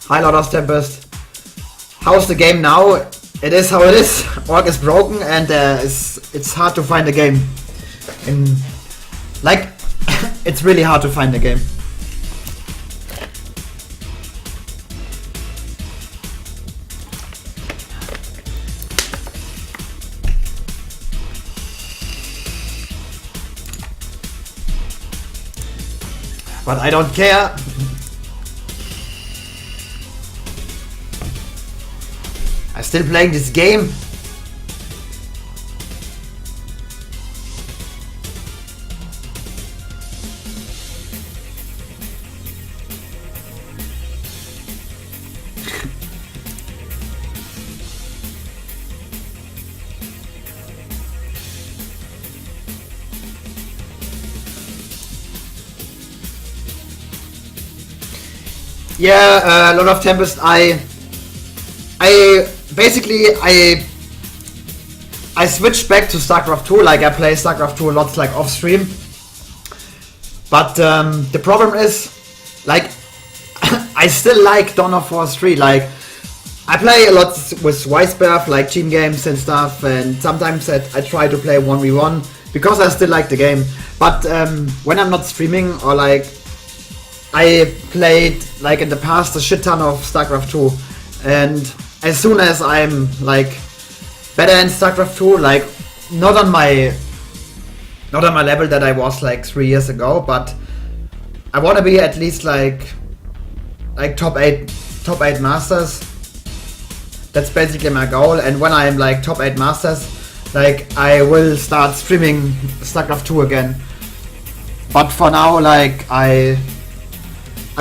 Hi, Lord of Tempest. How's the game now? It is how it is. Org is broken and it's hard to find a game. It's really hard to find a game. But I don't care. I'm still playing this game. Yeah, Lord of Tempest, I switched back to StarCraft 2, like I play StarCraft 2 a lot, like off stream. But the problem is, like, I still like Dawn of War 3, like, I play a lot with Weisberg, like team games and stuff, and sometimes I try to play 1v1, because I still like the game. But when I'm not streaming, or like, I played, like in the past, a shit ton of StarCraft 2, and as soon as I'm like better in StarCraft 2, like not on my level that I was like 3 years ago, but I want to be at least like top 8 masters. That's basically my goal, and when I'm like top 8 masters, like I will start streaming StarCraft 2 again. But for now, like I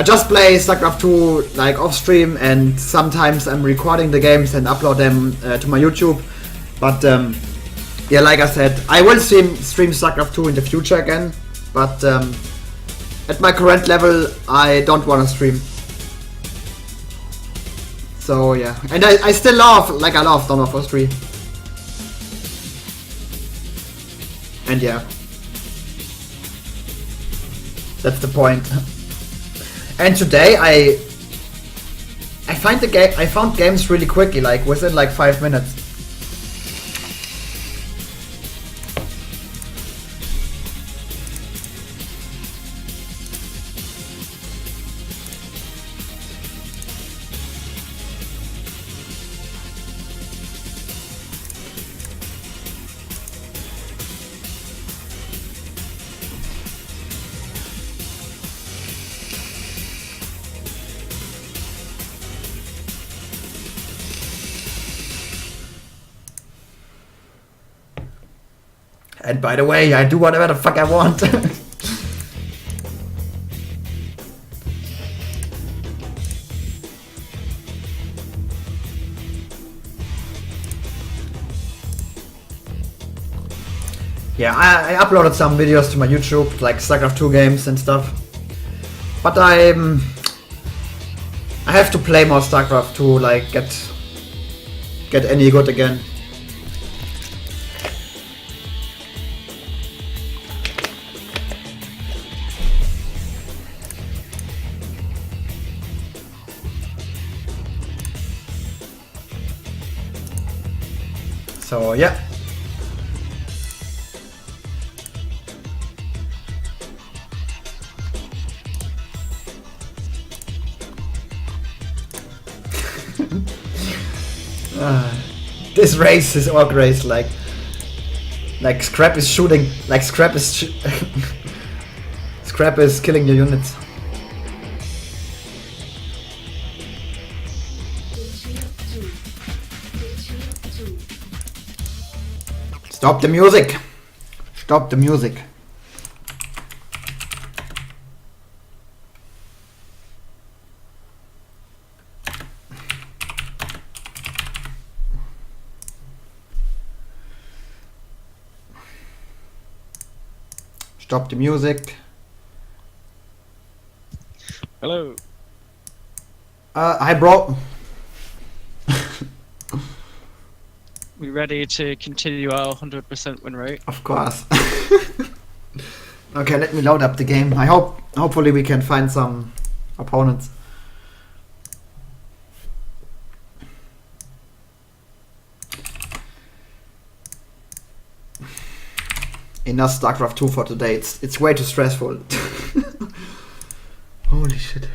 just play StarCraft 2 like off stream, and sometimes I'm recording the games and upload them to my YouTube. But yeah, like I said, I will stream StarCraft 2 in the future again. But at my current level, I don't want to stream. So yeah, and I still love, like I love Dawn of War 3. And yeah, that's the point. And today I found games really quickly, like within like 5 minutes. And by the way, I do whatever the fuck I want. Yeah, I uploaded some videos to my YouTube, like StarCraft 2 games and stuff. But I have to play more StarCraft 2, like get any good again. So yeah. This race is orc race, like Scrap is shooting, like Scrap is Scrap is killing your units. Stop the music! Stop the music! Stop the music. Hello. Hi, bro. We ready to continue our 100% win rate? Of course. Okay, let me load up the game. Hopefully we can find some opponents. Enough StarCraft 2 for today. It's way too stressful. Holy shit.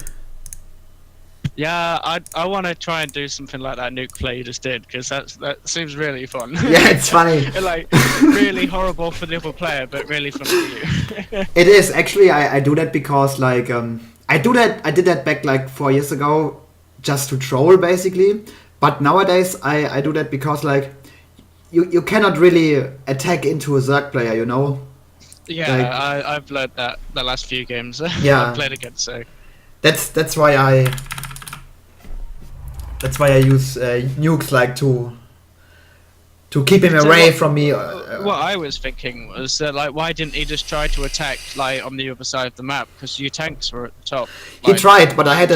Yeah, I want to try and do something like that nuke play you just did, because that seems really fun. Yeah, it's funny. Like, really horrible for the other player, but really fun for you. It is actually. I do that because like I did that back like 4 years ago, just to troll basically. But nowadays I do that because like you cannot really attack into a Zerg player, you know. Yeah, like, I've learned that the last few games Yeah. I've played against. So that's why I use nukes like to keep him So away what- from me. what I was thinking was that, like, why didn't he just try to attack like on the other side of the map? Because your tanks were at the top. He Like, tried, but I had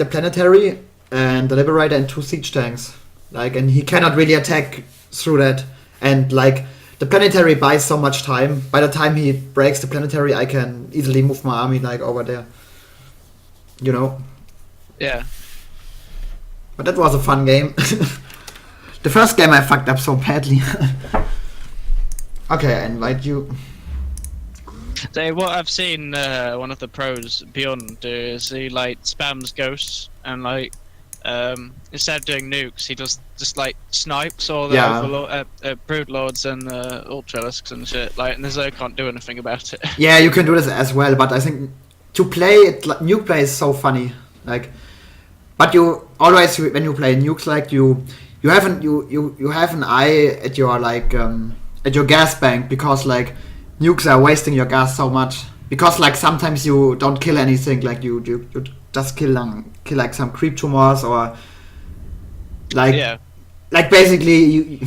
a planetary and a liberator and 2 siege tanks. Like, and he cannot really attack through that. And like the planetary buys so much time. By the time he breaks the planetary, I can easily move my army like over there. You know. Yeah. But that was a fun game. The first game I fucked up so badly. Okay, I invite you. So what I've seen one of the pros Beyond do is he like spams ghosts and like instead of doing nukes he does just like snipes all the Yeah. brood lords and ultralisks and shit, like, and the Zerg can't do anything about it. Yeah, you can do this as well, but I think to play it, like, nuke play is so funny. Like, but you always when you play nukes, like you have an eye at your like at your gas bank, because like nukes are wasting your gas so much. Because like sometimes you don't kill anything, like you just kill like some creep tumors or like Yeah. like basically you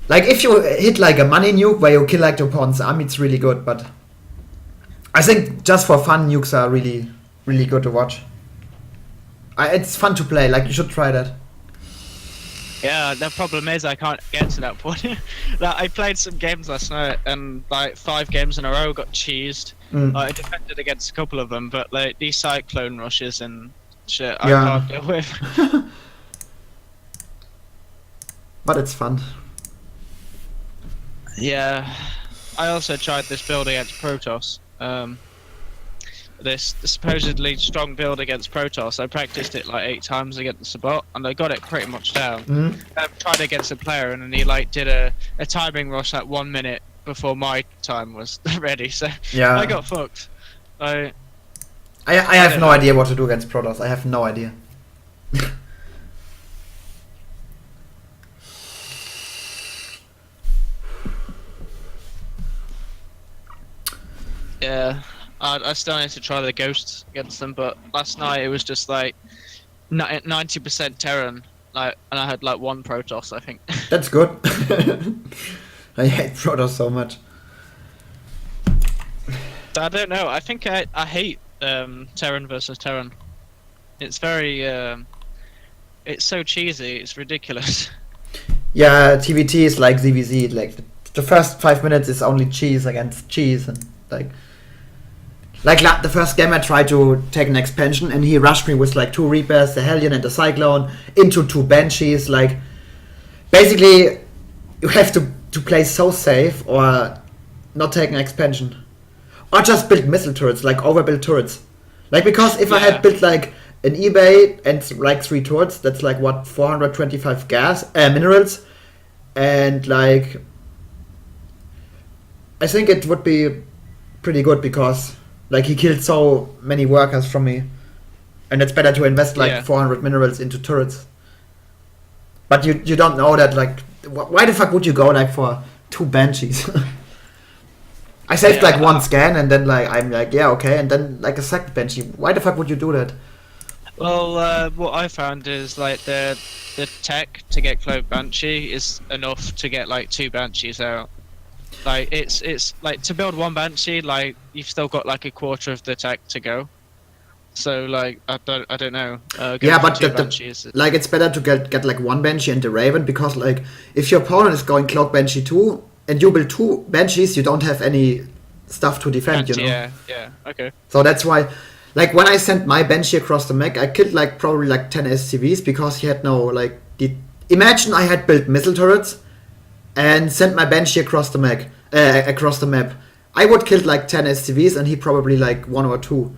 like if you hit like a money nuke where you kill like the opponent's army, it's really good. But I think just for fun, nukes are really really good to watch. It's fun to play. Like, you should try that. Yeah, the problem is I can't get to that point. Like, I played some games last night and like 5 games in a row got cheesed. Like, I defended against a couple of them, but like these cyclone rushes and shit I Yeah. can't deal with. But it's fun. Yeah, I also tried this build against Protoss. This supposedly strong build against Protoss. I practiced it like 8 times against the bot, and I got it pretty much down. I tried against a player, and then he like did a timing rush at 1 minute before my time was ready. So Yeah. I got fucked. I have no idea what to do against Protoss. I have no idea. Yeah, I still need to try the ghosts against them, but last night it was just like 90% Terran, like, and I had like 1 Protoss, I think. That's good. I hate Protoss so much. I don't know. I think I hate Terran versus Terran. It's very it's so cheesy. It's ridiculous. Yeah, TVT is like ZVZ. Like the first 5 minutes is only cheese against cheese, and like the first game I tried to take an expansion, and he rushed me with like 2 Reapers, the Hellion and the Cyclone, into 2 Banshees. Like, basically, you have to play so safe or not take an expansion. Or just build missile turrets, like overbuild turrets. Like, because if I had built like an eBay and like 3 turrets, that's like what, 425 minerals, and like I think it would be pretty good, because like he killed so many workers from me, and it's better to invest like 400 minerals into turrets. But you don't know that, like, why the fuck would you go like for 2 Banshees? I saved like 1 scan, and then like I'm like, yeah, okay, and then like a second Banshee. Why the fuck would you do that? Well, what I found is like the tech to get Clove Banshee is enough to get like 2 Banshees out. Like it's like to build one Banshee, like you've still got like a quarter of the tech to go. So like I don't know. Yeah, going for but two the, Banshees. like it's better to get like one Banshee and the Raven, because like if your opponent is going Cloak Banshee 2 and you build 2 Banshees, you don't have any stuff to defend, you know. Yeah, okay. So that's why, like when I sent my Banshee across the map, I killed like probably like 10 SCVs because he had no like. Imagine I had built missile turrets and sent my Banshee across the map. I would kill like 10 SCVs and he probably like 1 or 2.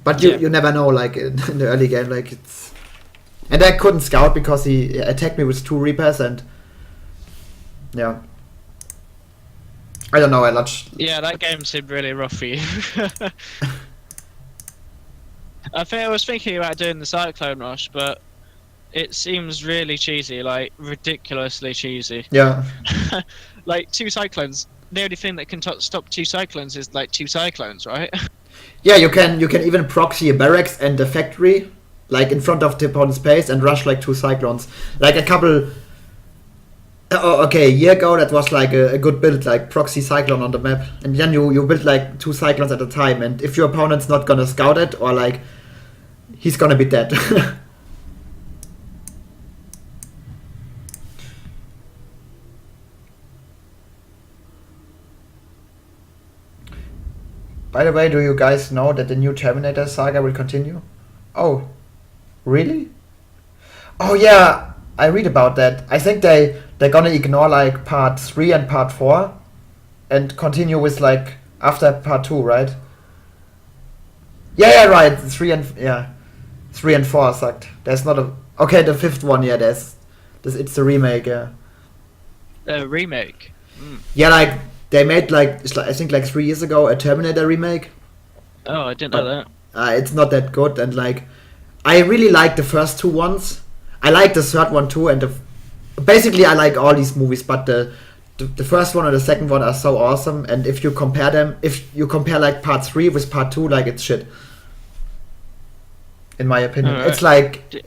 But you never know, like in the early game, like it's. And I couldn't scout because he attacked me with 2 Reapers and. Yeah. I don't know, Yeah, that game seemed really rough for you. I was thinking about doing the Cyclone Rush, but it seems really cheesy, like ridiculously cheesy. Yeah. Like 2 Cyclones. The only thing that can stop 2 Cyclones is like 2 Cyclones, right? Yeah, you can even proxy a barracks and a factory, like in front of the opponent's base, and rush like 2 Cyclones. Like a couple. A year ago that was like a good build, like proxy Cyclone on the map, and then you build like 2 Cyclones at a time, and if your opponent's not gonna scout it, or like he's gonna be dead. By the way, do you guys know that the new Terminator saga will continue? Oh, really? Oh yeah, I read about that. I think they're gonna ignore like part 3 and part 4 and continue with like after part 2, right? Yeah, right. 3 and 4 sucked. There's not a the 5th one. Yeah, it's the remake. Yeah. Remake. Yeah, like they made like I think like 3 years ago a Terminator remake. Oh, I didn't know that. It's not that good, and like I really like the first 2 ones. I like the 3rd one too, and basically I like all these movies, but the first one and the second one are so awesome. And if you compare like part 3 with part 2, like it's shit. In my opinion, Right. It's like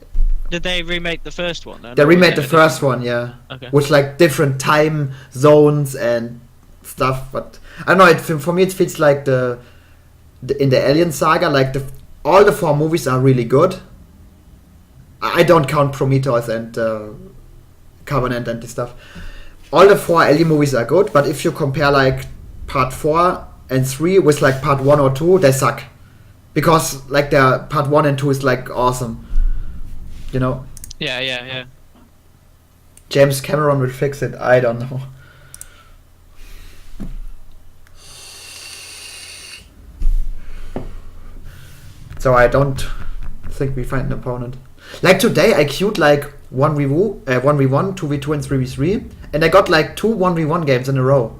did they remake the first one? Then? they Or was remade it the a first different- one, yeah, Okay. with like different time zones and stuff. But I don't know. For me, it feels like in the Alien saga, like all the 4 movies are really good. I don't count Prometheus and Covenant and this stuff. All the 4 Alien movies are good, but if you compare like part 4 and 3 with like part 1 or 2, they suck. Because like their part 1 and 2 is like awesome. You know? Yeah. James Cameron will fix it. I don't know. So I don't think we find an opponent. Like today I queued like 1v1, 2v2 and 3v3, and I got like 2 1v1 games in a row.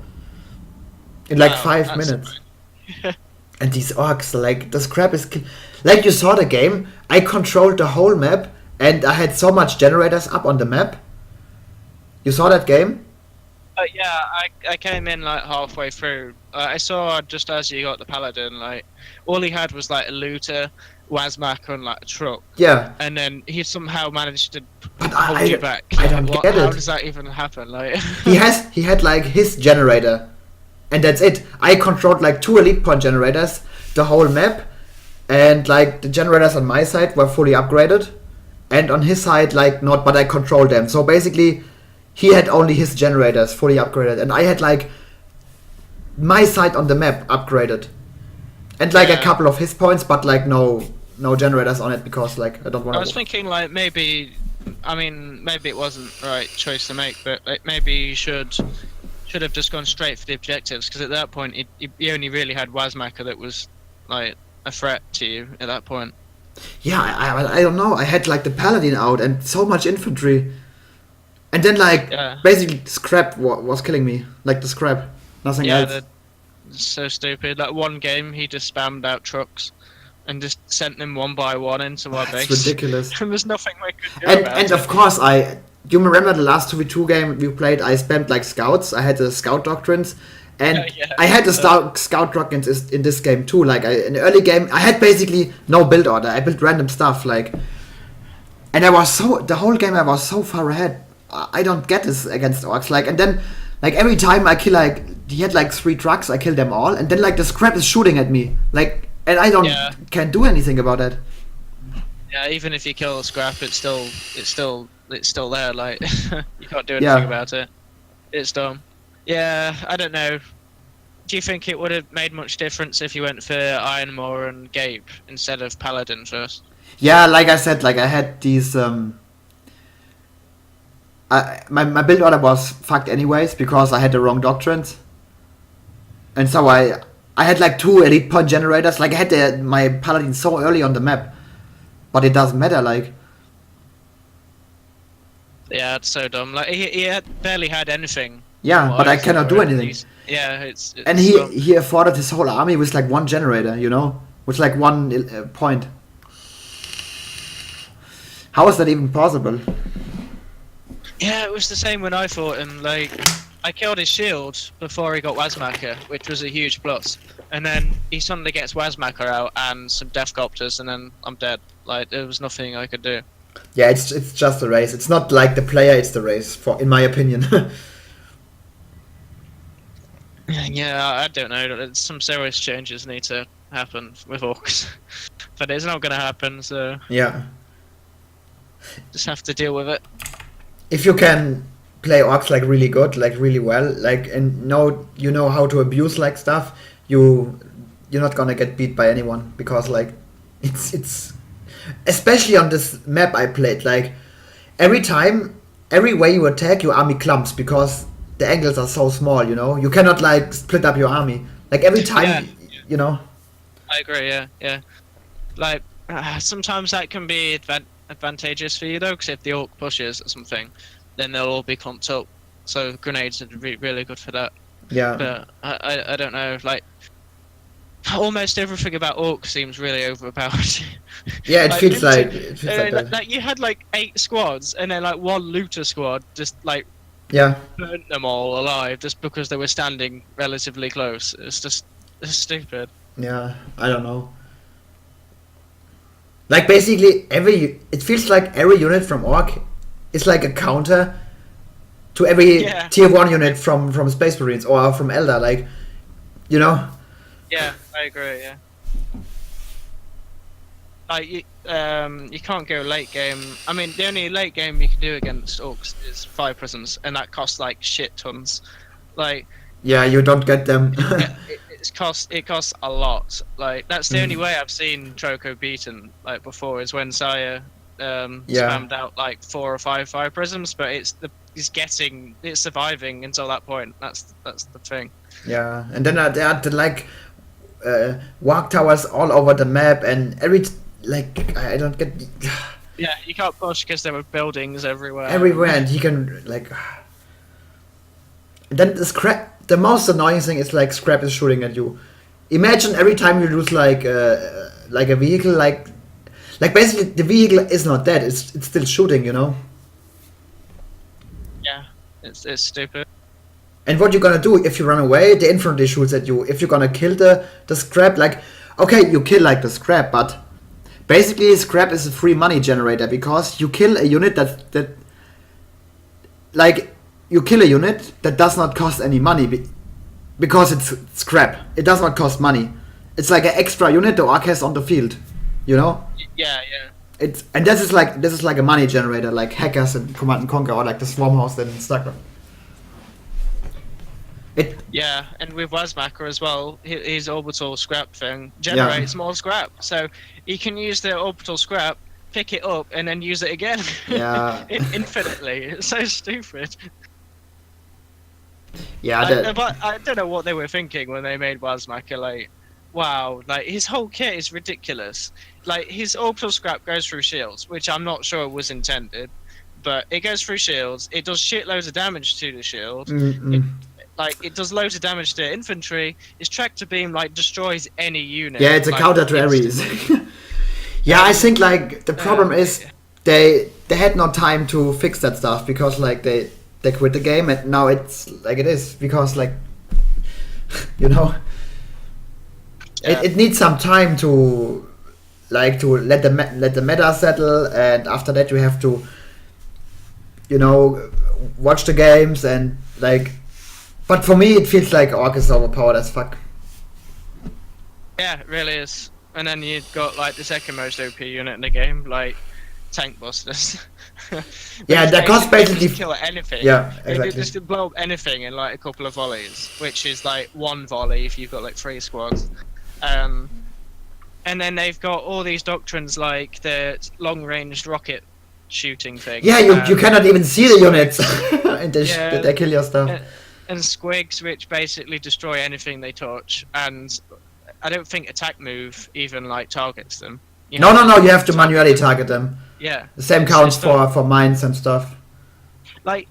In like Wow, 5 that's minutes. And these orcs, like the scrap is... Like you saw the game, I controlled the whole map, and I had so much generators up on the map. You saw that game? Yeah, I came in like halfway through. I saw just as you got the paladin, like all he had was like a looter, Wazmak, and like a truck. Yeah. And then he somehow managed to But hold you back. I don't get How it. does that even happen? Like He had like his generator, and that's it. I controlled like 2 elite point generators, the whole map, and like the generators on my side were fully upgraded, and on his side like not, but I controlled them. So basically, he had only his generators fully upgraded, and I had like my side on the map upgraded, and like a Yeah. couple of his points, but like no generators on it because like I don't want I to. was thinking like maybe it wasn't the right choice to make, but like maybe you should have just gone straight for the objectives, because at that point you only really had Wazmaka that was like a threat to you at that point. Yeah, I don't know. I had like the paladin out and so much infantry, and then like Yeah. basically scrap was killing me. Like the scrap, nothing Yeah, else. they're so stupid. Like one game, he just spammed out trucks and just sent them one by one into our It's base. ridiculous. And there's nothing we could do And about and it. of course you remember the last 2v2 game we played? I spammed like scouts. I had the scout doctrines, and Yeah. I had the scout doctrines in this game too. Like in the early game, I had basically no build order. I built random stuff like, and the whole game I was so far ahead. I don't get this against orcs. Like, and then Like every time I kill like he had like 3 trucks, I kill them all, and then like the scrap is shooting at me, like, and I can't do anything about that. Yeah, even if you kill the scrap, it's still there. Like you can't do anything about it. It's dumb. Yeah, I don't know. Do you think it would have made much difference if you went for Ironmore and Gape instead of Paladin first? Yeah, like I said, like I had these. My build order was fucked anyways because I had the wrong doctrines, and so I had like 2 elite point generators. Like I had my Paladin so early on the map, but it doesn't matter. Like. Yeah, it's so dumb. Like he barely had anything. Yeah, but I cannot do anything. Yeah, it's and he afforded his whole army with like 1 generator, you know, with like 1 point. How is that even possible? Yeah, it was the same when I fought him. Like, I killed his shield before he got Wazmaker, which was a huge plus. And then he suddenly gets Wazmaker out and some Deathcopters, and then I'm dead. Like, there was nothing I could do. Yeah, it's just a race. It's not like the player; it's the race, in my opinion. Yeah, I don't know. Some serious changes need to happen with Orcs, but it's not going to happen. So yeah, just have to deal with it. If you can play Orcs like really good, like really well, like and you know how to abuse like stuff, you're not gonna get beat by anyone because like it's especially on this map I played, like every way you attack your army clumps because the angles are so small, you know. You cannot like split up your army. Like every time, you know. I agree. Yeah. Like sometimes that can be advantageous for you though, because if the Orc pushes or something, then they'll all be clumped up. So grenades are really good for that. Yeah. But I don't know. Like almost everything about Orcs seems really overpowered. Yeah, it feels like that. Like you had like 8 squads, and then like 1 looter squad just like burnt them all alive just because they were standing relatively close. It's stupid. Yeah, I don't know. Like basically it feels like every unit from Orc is like a counter to every tier 1 unit from Space Marines or from Eldar, like, you know. Yeah, I agree. Yeah. Like you can't go late game. I mean, the only late game you can do against Orcs is 5 prisms, and that costs like shit tons. Like. Yeah, you don't get them. It costs a lot. Like that's the only way I've seen Troko beaten like before is when Saya spammed out like 4 or 5 prisms, but it's surviving until that point. That's the thing. Yeah, and then there are the like walk towers all over the map, and I don't get. Yeah, you can't push because there were buildings everywhere. And he can like. And then the scrap. The most annoying thing is like scrap is shooting at you. Imagine every time you lose like a vehicle, like basically the vehicle is not dead. It's still shooting, you know. Yeah, it's stupid. And what you're gonna do if you run away? The infantry shoots at you. If you're gonna kill the scrap, like okay, you kill like the scrap, but basically scrap is a free money generator because you kill a unit that like. You kill a unit that does not cost any money because it's scrap. It does not cost money. It's like an extra unit the Orc has on the field, you know. Yeah. And this is like a money generator, like hackers in Command and Conquer or like the Swarmhouse in StarCraft. Yeah, and with Wazmaker as well, his orbital scrap thing generates more scrap, so he can use the orbital scrap, pick it up, and then use it again. Yeah. Infinitely. It's so stupid. Yeah, but I don't know what they were thinking when they made Wazmaker. Like, wow, like his whole kit is ridiculous. Like his orbital scrap goes through shields, which I'm not sure was intended, but it goes through shields. It does shitloads of damage to the shield. It does loads of damage to infantry. His tractor beam like destroys any unit. Yeah, it's a counter to Ares. Yeah, I think like the problem is they had no time to fix that stuff because like they quit the game, and now it's like it is because like you know it needs some time to let the meta settle, and after that you have to watch the games and like But for me, it feels like Orc is overpowered as fuck. Yeah, it really is. And then you've got like the second most OP unit in the game, like tank busters. Yeah, that cost basically just kill anything. Yeah, They exactly. just blow up anything in like a couple of volleys, which is like one volley if you've got like 3 squads. And then they've got all these doctrines like the long-range rocket shooting thing. Yeah, you cannot even see the units, and they kill your stuff. And squigs, which basically destroy anything they touch, and I don't think attack move even like targets them. No, you have to manually target them. Yeah. The same counts for mines and stuff. Like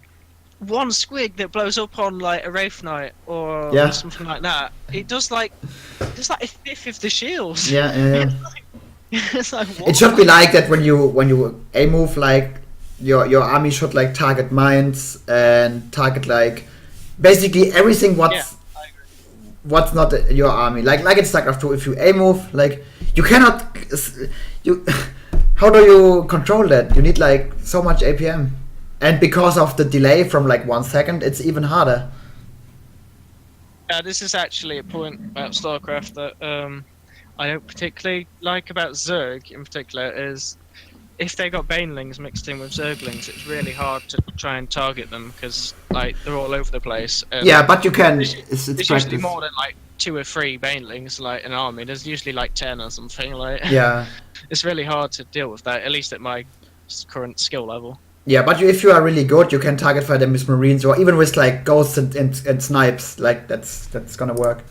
one squig that blows up on like a Wraith Knight or something like that, it does like a fifth of the shields. Yeah. It's like what? It should be like that when you A move, like your army should like target mines and target like basically everything what's not your army. Like in StarCraft 2, if you A move, like you cannot how do you control that? You need like so much APM. And because of the delay from like 1 second, it's even harder. Yeah, this is actually a point about StarCraft that I don't particularly like about Zerg in particular, is if they got Banelings mixed in with Zerglings, it's really hard to try and target them because like they're all over the place. Yeah, but you can. It's usually more than like 2 or 3 Banelings like an army. There's usually like 10 or something. Like yeah, it's really hard to deal with that, at least at my current skill level. Yeah, but if you are really good, you can target fire them with Marines or even with like ghosts and snipes. Like that's gonna work.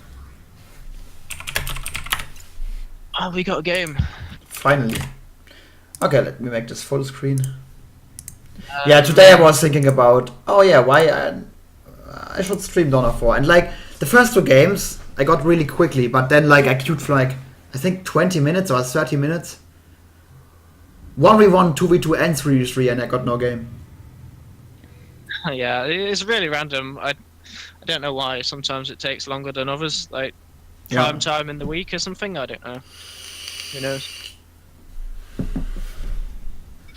Oh, we got a game. Finally. Okay, let me make this full screen. Yeah, today I was thinking about, why I should stream Dawn of War. And like, the first 2 games, I got really quickly, but then like I queued for like, I think 20 minutes or 30 minutes. 1v1, 2v2 and 3v3 and I got no game. Yeah, it's really random. I don't know why. Sometimes it takes longer than others, like prime time in the week or something, I don't know. Who knows?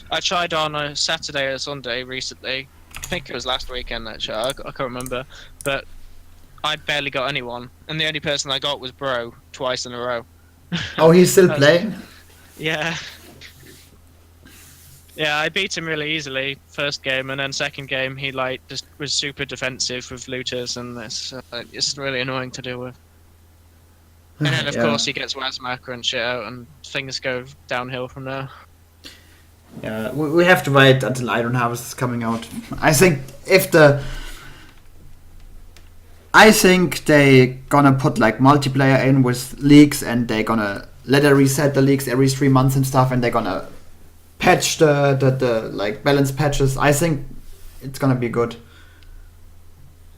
I tried on a Saturday or Sunday recently. I think it was last weekend actually, I can't remember. But I barely got anyone. And the only person I got was Bro, twice in a row. Oh, he's still playing? Yeah. Yeah, I beat him really easily first game, and then second game he like just was super defensive with looters, and it's really annoying to deal with. And then of course he gets Wazmaker and shit out, and things go downhill from there. Yeah, we have to wait until Iron Harvest is coming out. I think they gonna put like multiplayer in with leagues, and they gonna let it reset the leagues every 3 months and stuff, and they're gonna patch the like balance patches. I think it's gonna be good.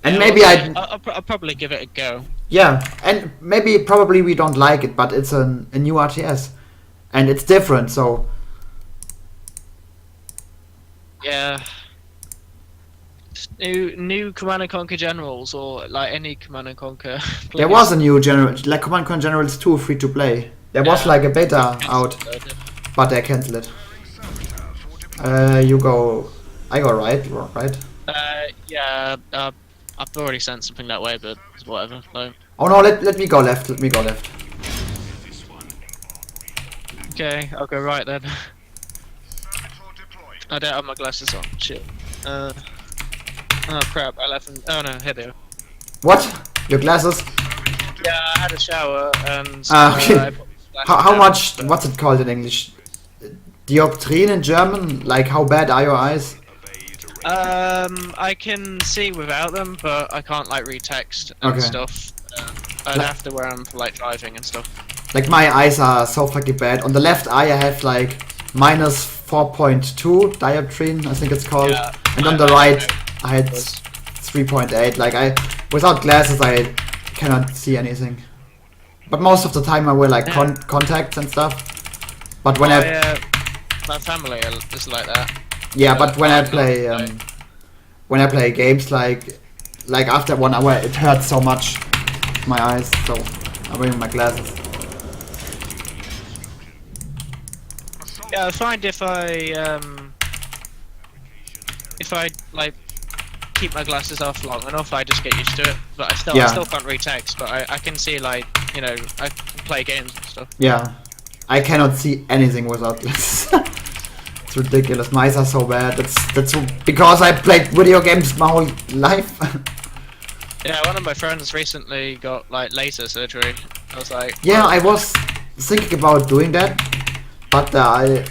And maybe I'll probably give it a go. Yeah, and probably we don't like it, but it's a new RTS, and it's different. So yeah, new Command & Conquer Generals, or like any Command & Conquer. There was a new general, like Command & Conquer Generals 2 free to play. There was like a beta out, but they cancelled it. You go. I go right. Yeah. I've already sent something that way, but whatever. No. Oh no! Let me go left. Let me go left. Okay, I'll go right then. I don't have my glasses on. Shit. Oh crap! I left them. Oh no, here they are. What? Your glasses? Yeah, I had a shower and. Okay. How much? What's it called in English? Dioptrien in German? Like how bad are your eyes? I can see without them, but I can't like read text and stuff. I'd have to wear them for like driving and stuff. Like my eyes are so fucking bad. On the left eye I have like minus 4.2 dioptrine, I think it's called, and on the right I had 3.8. Like without glasses I cannot see anything. But most of the time I wear like contacts and stuff. But when my family is like that. Yeah, but when I play games like after 1 hour it hurts so much my eyes, so I'm wearing my glasses. Yeah, I find if I like keep my glasses off long enough, I just get used to it. But I still can't read text. But I can see, like, you know, I can play games and stuff. Yeah, I cannot see anything without glasses. It's ridiculous. My eyes are so bad. That's because I played video games my whole life. Yeah, one of my friends recently got like laser surgery. I was like, yeah, I was thinking about doing that, but I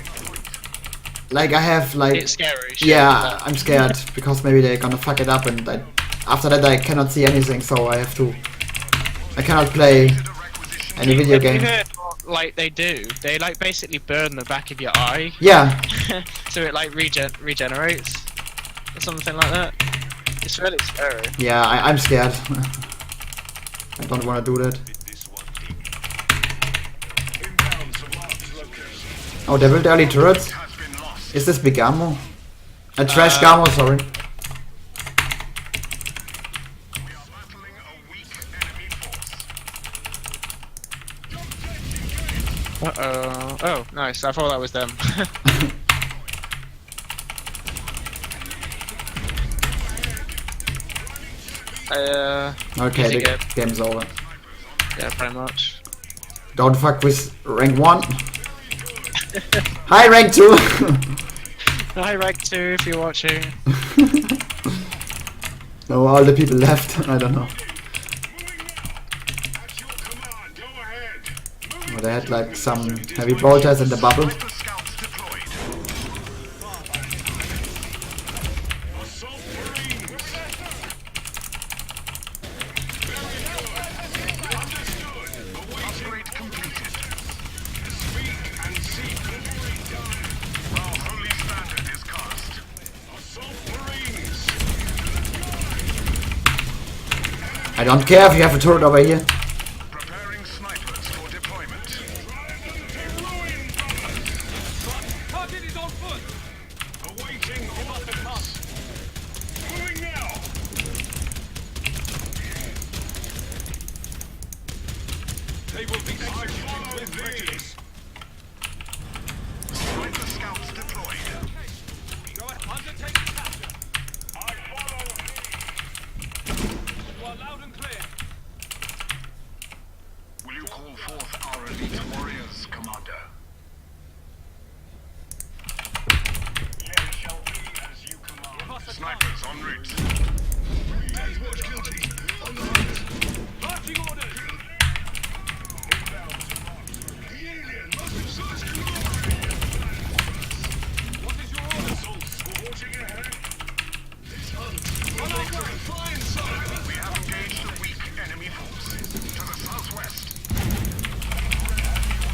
have like, it's scary. yeah, I'm scared because maybe they're gonna fuck it up, and after that I cannot see anything, so I cannot play any video game. Like they do, they like basically burn the back of your eye. Yeah. So it like regenerates or something like that. It's really scary. Yeah, I'm scared. I don't want to do that. Oh, they built early turrets? Is this big ammo? A trash ammo, sorry. Uh-oh. Oh, nice. I thought that was them. Okay, the game's over. Yeah, pretty much. Don't fuck with rank 1. Hi, rank 2! Hi, rank 2, if you're watching. No, all the people left. I don't know. Oh, they had like some heavy bolters in the bubble. I don't care if you have a turret over here. Preparing snipers for deployment. Target is on foot. Awaiting orders. Moving now. They will be executed with prejudice. Sniper scouts deployed. Go ahead, undertake the capture. I follow. You are loud and clear. Will you call forth our elite warriors, Commander? Yes, shall be as you command. Snipers en route. Watch guilty. On the hunt. Marching orders. The alien must have searched the What is your order? assaults. Watching ahead. This hunt will make for a fine sight. We have engaged a weak enemy force. To the southwest.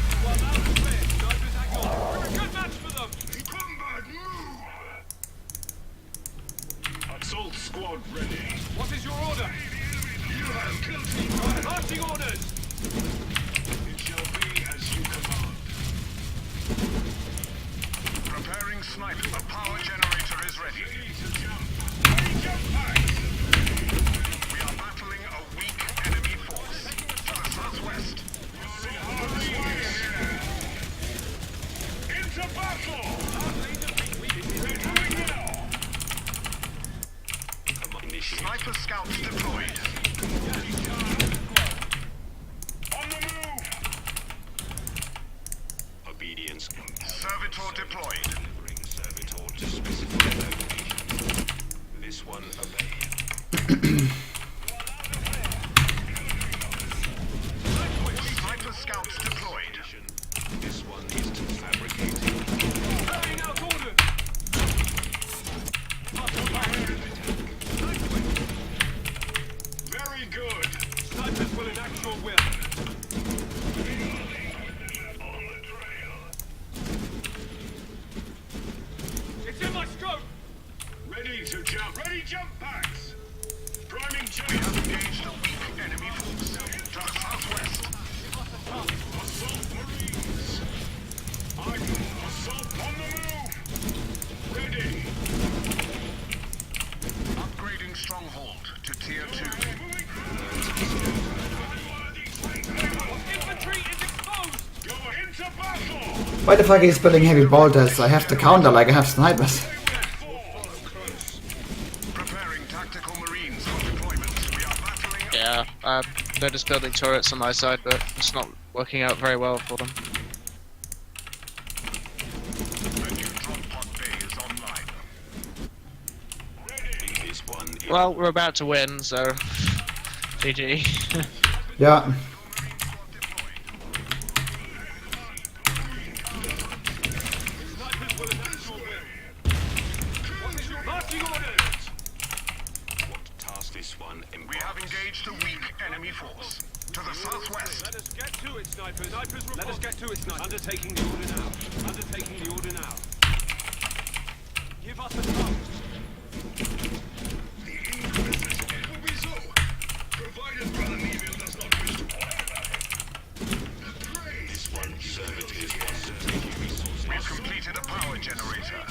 You are loud and clear. Snipers acknowledged. We're a good match for them. Combat move! Assault squad ready. What is your order? You have guilty. Marching orders. It shall be as you command. Preparing sniper. A power generator is ready. We are battling a weak enemy force. To the southwest. Into battle! Ready now! Sniper scouts deployed. On the move! Obedience. Servitor deployed. Bring servitor to specified location. This one obey. Sniper scouts deployed. This one is to fabricate. Carrying out orders. Very good. Snipers will enact your will. On the trail. It's in my scope. Ready to jump. Ready jump packs. Priming jump. We have engaged a weak enemy force. To the southwest. Assault Marines. Assault on the move. Ready. Upgrading stronghold to tier 2. Infantry is exposed. Go into battle. Why the fuck are you spelling heavy bolters? I have to counter like I have snipers. Preparing tactical Yeah, they're just building turrets on my side, but it's not working out very well for them. The new drop pod bay is online. Ready. This one is Well, we're about to win, so GG. Yeah. marching orders. What task this one? We have engaged a weak enemy force. To the southwest. Let us get to it, snipers. Let us get to it, snipers. Undertaking the order now. Undertaking the order now. Give us a task. The Inquisition. It will be so. Provided Brother Neville does not wish to this one service taking resources. We've completed a power generator.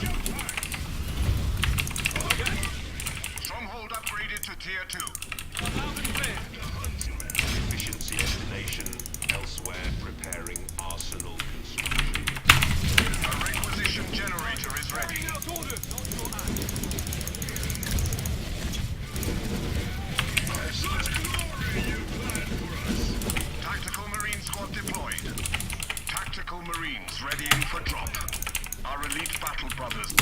Stronghold upgraded to tier 2. Efficiency estimation elsewhere, preparing arsenal construction. A requisition generator is ready. Such glory you planned for us. Tactical Marine Squad deployed. Tactical Marines readying for drop. Our elite battle brothers.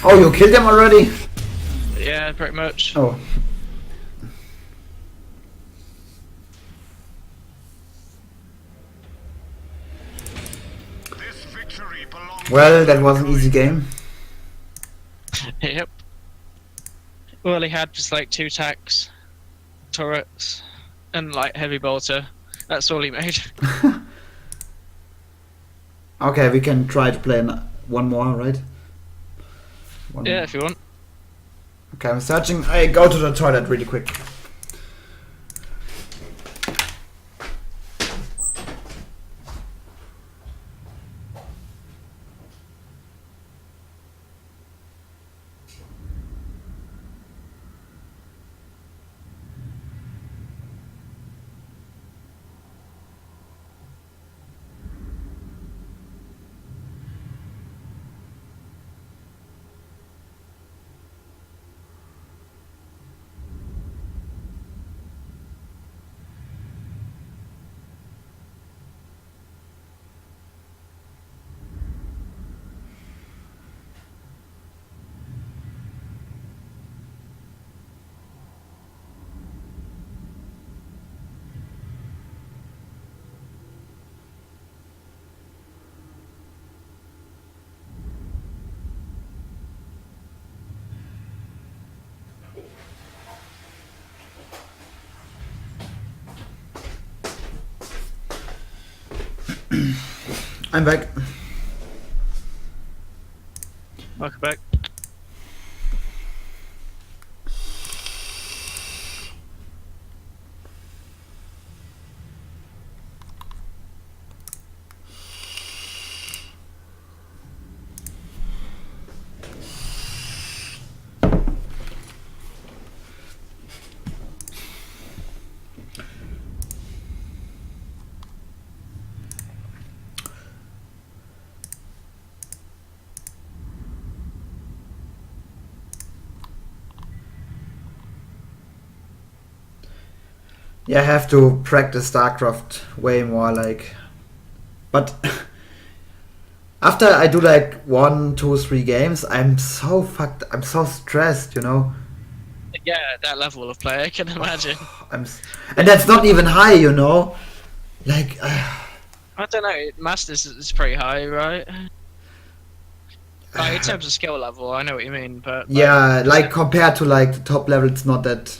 Oh, you killed them already? Yeah, pretty much. Oh. This victory belongs. Well, that was an easy game. Yep. Well, he had just like 2 tanks, turrets, and like heavy bolter. That's all he made. Okay, we can try to play one more, right? One Yeah, more. if you want. Okay, I'm searching. I go to the toilet really quick. I'm back. Welcome back. Yeah, I have to practice StarCraft way more, like, but after I do like 1, 2, 3 games, I'm so fucked. I'm so stressed, you know. Yeah, that level of play, I can imagine. And that's not even high, you know. Like, I don't know. Masters is pretty high, right? Like, in terms of skill level, I know what you mean, but yeah, like compared to like the top level, it's not that.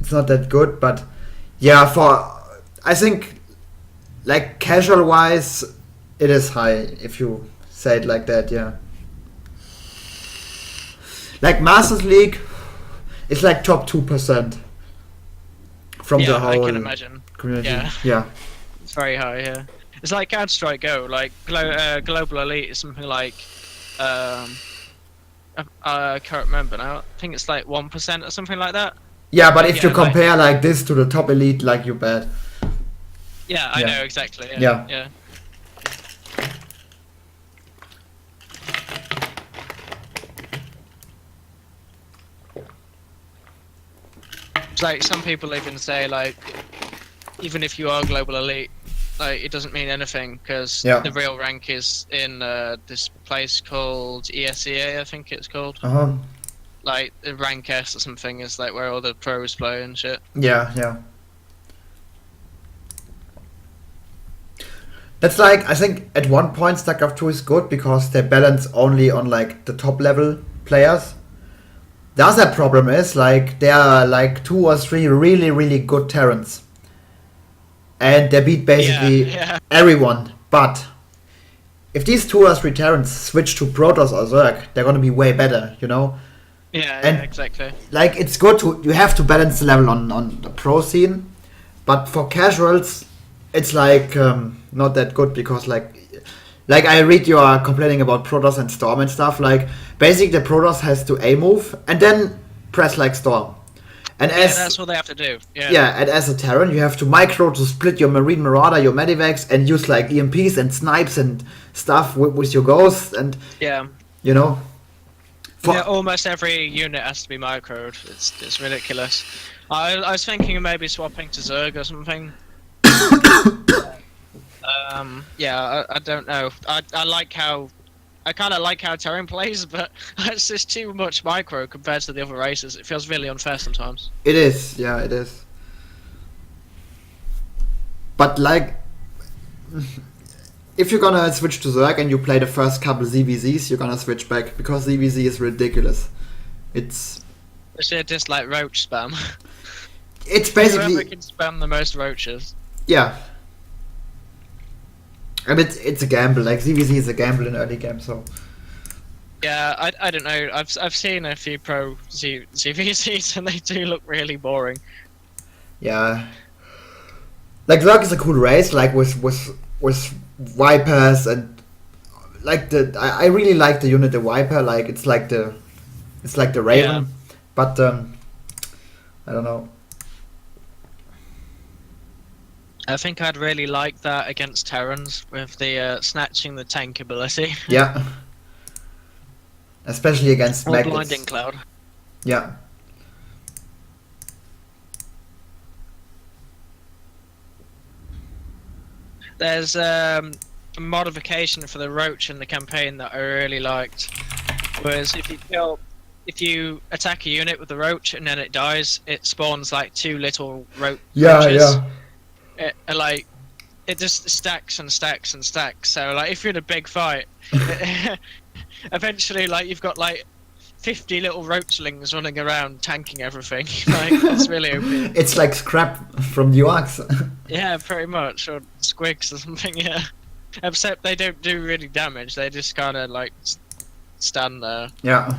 It's not that good, but yeah, I think like casual wise, it is high if you say it like that. Yeah, like Masters League is like top 2% from the whole I can imagine. community. Yeah. It's very high. Yeah, it's like Counter Strike Go. Like Global Elite is something like I can't remember now. I think it's like 1% or something like that. Yeah, but if you like- compare like this to the top elite, like you're bad. Yeah, I Yeah. know exactly. Yeah. Yeah. It's like some people even say like, even if you are global elite, like it doesn't mean anything because Yeah. the real rank is in this place called ESEA, I think it's called. Uh-huh. Like the rank S or something is like where all the pros play and shit. Yeah. That's like, I think at one point StarCraft 2 is good because they balance only on like the top level players. The other problem is like there are like 2 or 3 really good Terrans. And they beat basically Yeah. everyone. But if these 2 or 3 Terrans switch to Protoss or Zerg, they're gonna be way better, you know? Yeah, And- exactly. Like it's good to, you have to balance the level on the pro scene. But for casuals, it's like not that good because like I read you are complaining about Protoss and Storm and stuff. Like basically the Protoss has to A move and then press like Storm. And Yeah, as that's what they have to do. Yeah. yeah, and as a Terran you have to micro to split your Marine Marauder, your Medivacs, and use like EMPs and snipes and stuff with your ghosts and Yeah. you know. For, Yeah, almost every unit has to be microed. It's ridiculous. I was thinking of maybe swapping to Zerg or something. Yeah, I don't know. I like how I kind of like how Terran plays, but it's just too much micro compared to the other races. It feels really unfair sometimes. It is, yeah, it is. But like, if you're gonna switch to Zerg and you play the first couple ZVZs, you're gonna switch back because ZVZ is ridiculous. It's Just like roach spam. it's Whoever basically can spam the most roaches. yeah. And it's a gamble. Like ZVZ is a gamble in early game, so Yeah, I don't know. I've seen a few pro ZVCs and they do look really boring. yeah. Like Zerg is a cool race, like with Vipers and like I really like the unit the Viper. Like it's like the Raven, Yeah. but I don't know. I think I'd really like that against Terrans with the snatching the tank ability. Yeah. Especially against Or Magnets. blinding cloud. Yeah. There's a modification for the roach in the campaign that I really liked. Whereas if you attack a unit with the roach and then it dies, it spawns like 2 little roaches. It just stacks and stacks and stacks. So like if you're in a big fight, eventually like you've got like 50 little roachlings running around tanking everything. Like it's really OP. It's like scrap from the orcs. Yeah, pretty much, or squigs or something. Yeah, except they don't do really damage. They just kind of like stand there. Yeah.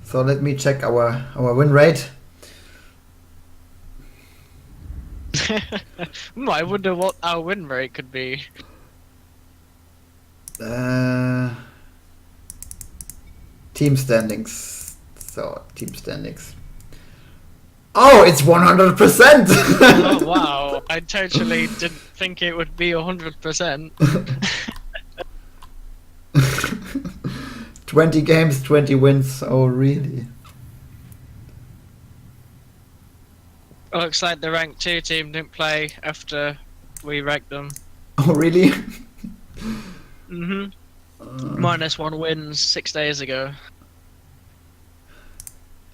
So let me check our win rate. I wonder what our win rate could be. Team standings. So team standings. Oh, it's 100%. Oh wow! I totally didn't think it would be 100%. 20 games, 20 wins. Oh, really? Looks like the rank 2 team didn't play after we ranked them. Oh, really? Mhm. -1 wins 6 days ago.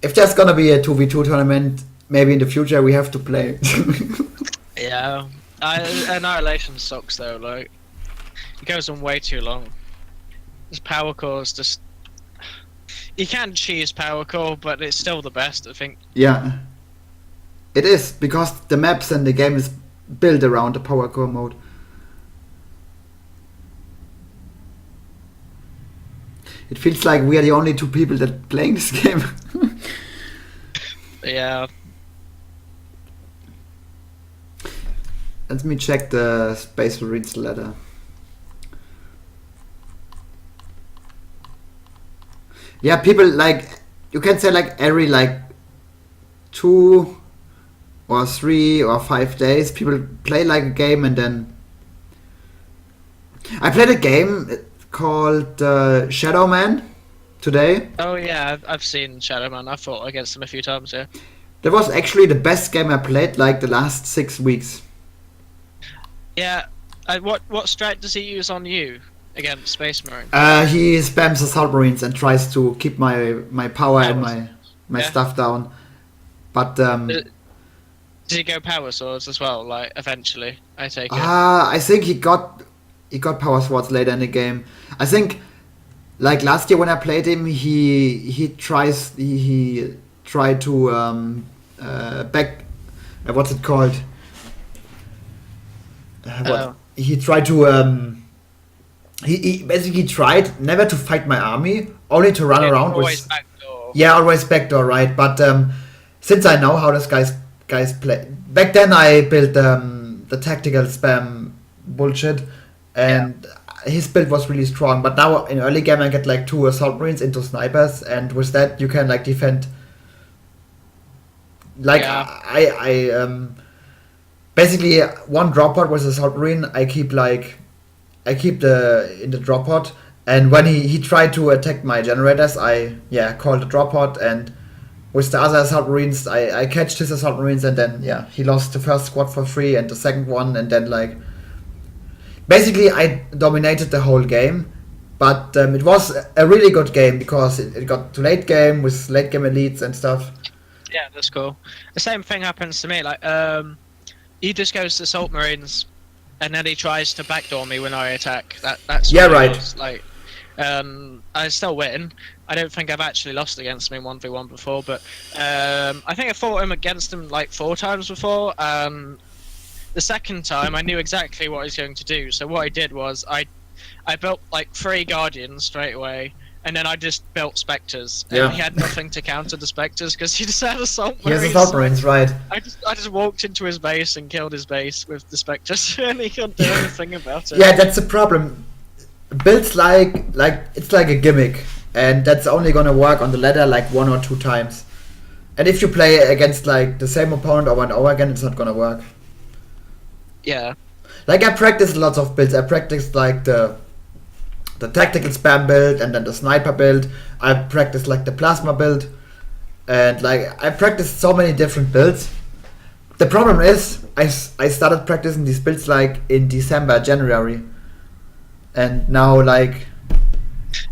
If there's gonna be a 2v2 tournament, maybe in the future we have to play. Yeah. Annihilation sucks though. Like, it goes on way too long. This power core is just. You can choose power core, but it's still the best, I think. Yeah. It is, because the maps and the game is built around the power core mode. It feels like we are the only 2 people that playing this game. Yeah. Let me check the Space Marines ladder. Yeah, people like, you can say like every like 2 or 3 or 5 days people play like a game, and then I played a game called Shadow Man. today. Oh yeah, I've seen Shadowman. I fought against him a few times. Yeah. That was actually the best game I played like the last 6 weeks. Yeah. What strat does he use on you against Space Marine? He spams assault marines and tries to keep my power and my Yeah. stuff down. But Does he go power swords as well? Like eventually, I take it. I think he got power swords later in the game. I think like last year when I played him, he tried to back what's it called? Oh. He tried to he basically tried never to fight my army, only to run around Always with backdoor. yeah, always backdoor, right? But since I know how this guys play, back then I built the tactical spam bullshit, and his build was really strong. But now in early game I get like 2 assault marines into snipers, and with that you can like defend. Like Yeah. I basically one drop pod with assault marine. I keep the in the drop pod, and when he tried to attack my generators, I called the drop pod, and with the other assault marines, I catched his assault marines, and then he lost the first squad for free and the second one, and then like basically I dominated the whole game. But it was a really good game because it got to late game with late game elites and stuff. Yeah, that's cool. The same thing happens to me. Like, he just goes to Assault Marines, and then he tries to backdoor me when I attack. That's Yeah, what it right. was. Like, I still win. I don't think I've actually lost against him in 1v1 before, but I think I fought him against him like 4 times before. The second time, I knew exactly what I was going to do. So what I did was I built like 3 Guardians straight away. And then I just built Spectres, and he had nothing to counter the Spectres because he just had Assault He has Marines. assault marines, right? I just walked into his base and killed his base with the Spectres, and he couldn't do anything about it. Yeah, that's the problem. Builds like it's like a gimmick, and that's only gonna work on the ladder like 1 or 2 times. And if you play against like the same opponent over and over again, it's not gonna work. Yeah. Like I practiced lots of builds. I practiced like the tactical spam build, and then the sniper build. I practiced like the plasma build, and like I practiced so many different builds. The problem is I started practicing these builds like in December, January, and now like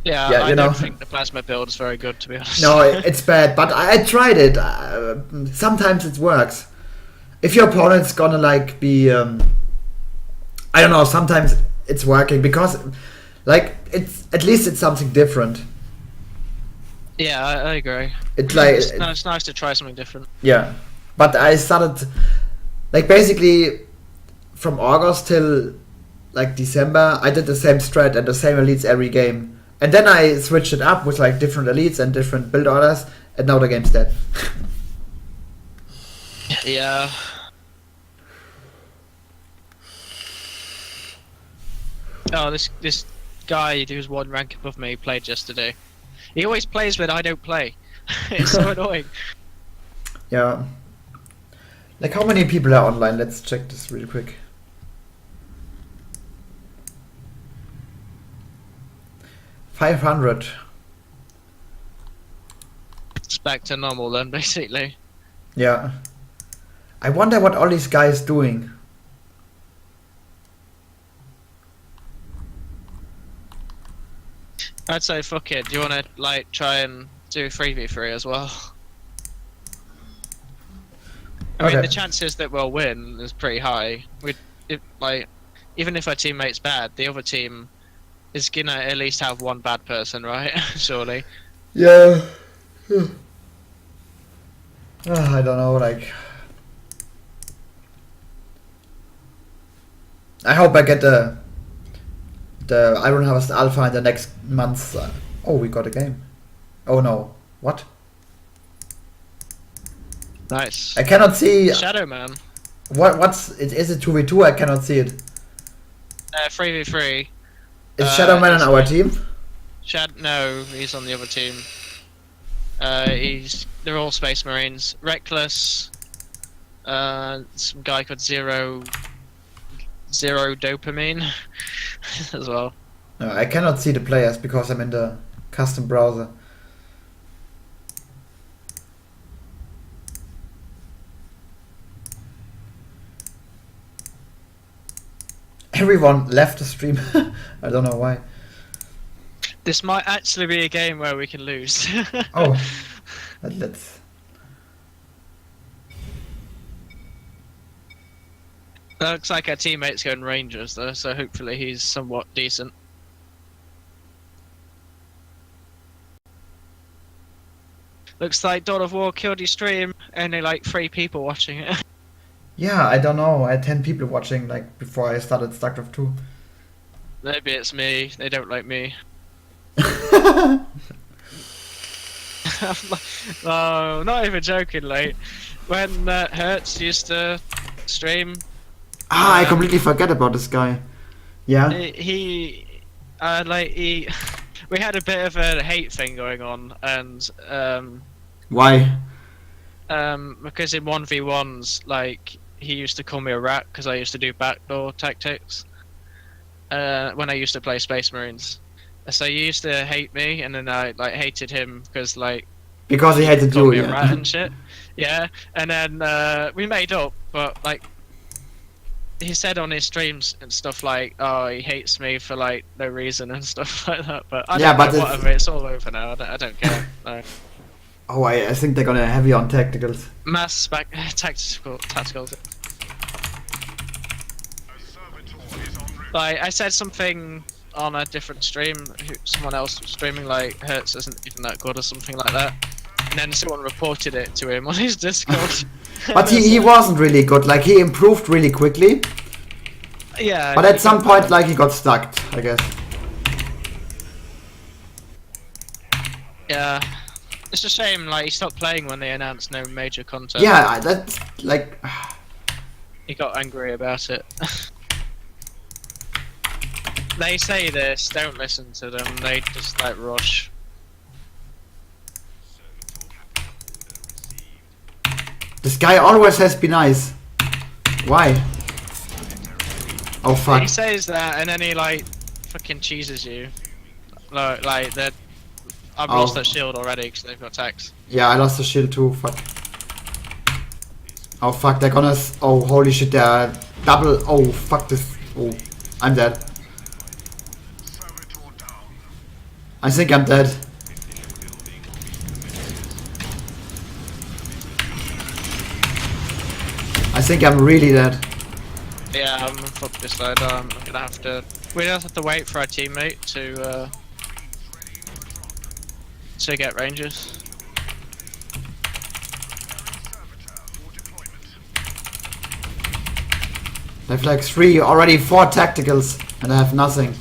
Yeah, Yeah, I you know. don't think the plasma build is very good, to be honest. no, it's bad. But I tried it. Sometimes it works. If your opponent's gonna like be, I don't know. Sometimes it's working because, like, it's at least it's something different. Yeah, I agree. It's like It's nice to try something different. yeah, but I started like basically from August till like December. I did the same strat and the same elites every game, and then I switched it up with like different elites and different build orders, and now the game's dead. Yeah. Oh, this guy who's 1 rank above me played yesterday. He always plays when I don't play. It's so annoying. Yeah. Like how many people are online? Let's check this real quick. 500. It's back to normal then, basically. Yeah. I wonder what all these guys doing. I'd say fuck it. Do you want to like try and do 3v3 as well? I mean, Okay. the chances that we'll win is pretty high. Like, even if our teammate's bad, the other team is gonna at least have 1 bad person, right? Surely. Yeah. I don't know, like I hope I get the Iron Harvest Alpha in the next month. Oh, we got a game. Oh no. What? Nice. I cannot see Shadow Man. what's it. Is it 2v2? I cannot see it. 3v3. Is Shadow Man on our team? No, he's on the other team. They're all Space Marines. Reckless. Some guy called Zero Dopamine as well. No, I cannot see the players because I'm in the custom browser. Everyone left the stream. I don't know why. This might actually be a game where we can lose. Oh, let's. Looks like our teammate's going Rangers though, so hopefully he's somewhat decent. Looks like Dawn of War killed your stream, only like 3 people watching it. Yeah, I don't know. I had 10 people watching like before I started StarCraft 2. Maybe it's me, they don't like me. Oh, not even joking, like, when Hertz used to stream... I completely forget about this guy. Yeah? We had a bit of a hate thing going on, and Why? because in 1v1s, like, he used to call me a rat because I used to do backdoor tactics when I used to play Space Marines. So he used to hate me, and then I like hated him because because he hated called you, me a rat and shit. Yeah, and then we made up, but like he said on his streams and stuff like, oh, he hates me for like no reason and stuff like that. But I don't care, whatever, it's all over now. I don't care. No. Oh, I think they're gonna heavy on tacticals. Mass tactical. Like I said something on a different stream, someone else was streaming like Hertz isn't even that good or something like that, and then someone reported it to him on his Discord. But he wasn't really good, like he improved really quickly. Yeah. But at some point like he got stuck, I guess. Yeah. It's a shame like he stopped playing when they announced no major content. Yeah, that's like... He got angry about it. They say this, don't listen to them, they just like rush. This guy always has been nice. Why? Oh fuck. He says that and then he like fucking cheeses you. Like that. I've lost that shield already because they've got attacks. Yeah, I lost the shield too, fuck. Oh fuck, they're gonna... Oh holy shit, they're double... Oh fuck this... Oh, I'm dead. I think I'm dead. I think I'm really dead. Yeah, I'm fuck this side. I'm gonna have to... We just have to wait for our teammate to get ranges. I have like 4 tacticals and I have nothing.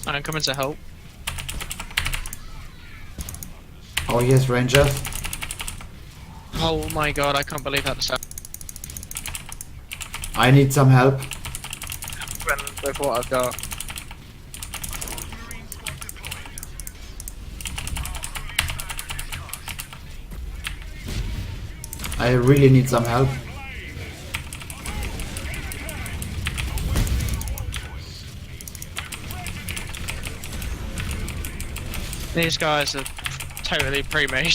I'm coming to help. Oh yes, rangers. Oh my god, I can't believe how this happened. I need some help. With what I've got. I really need some help. These guys are totally pre-made.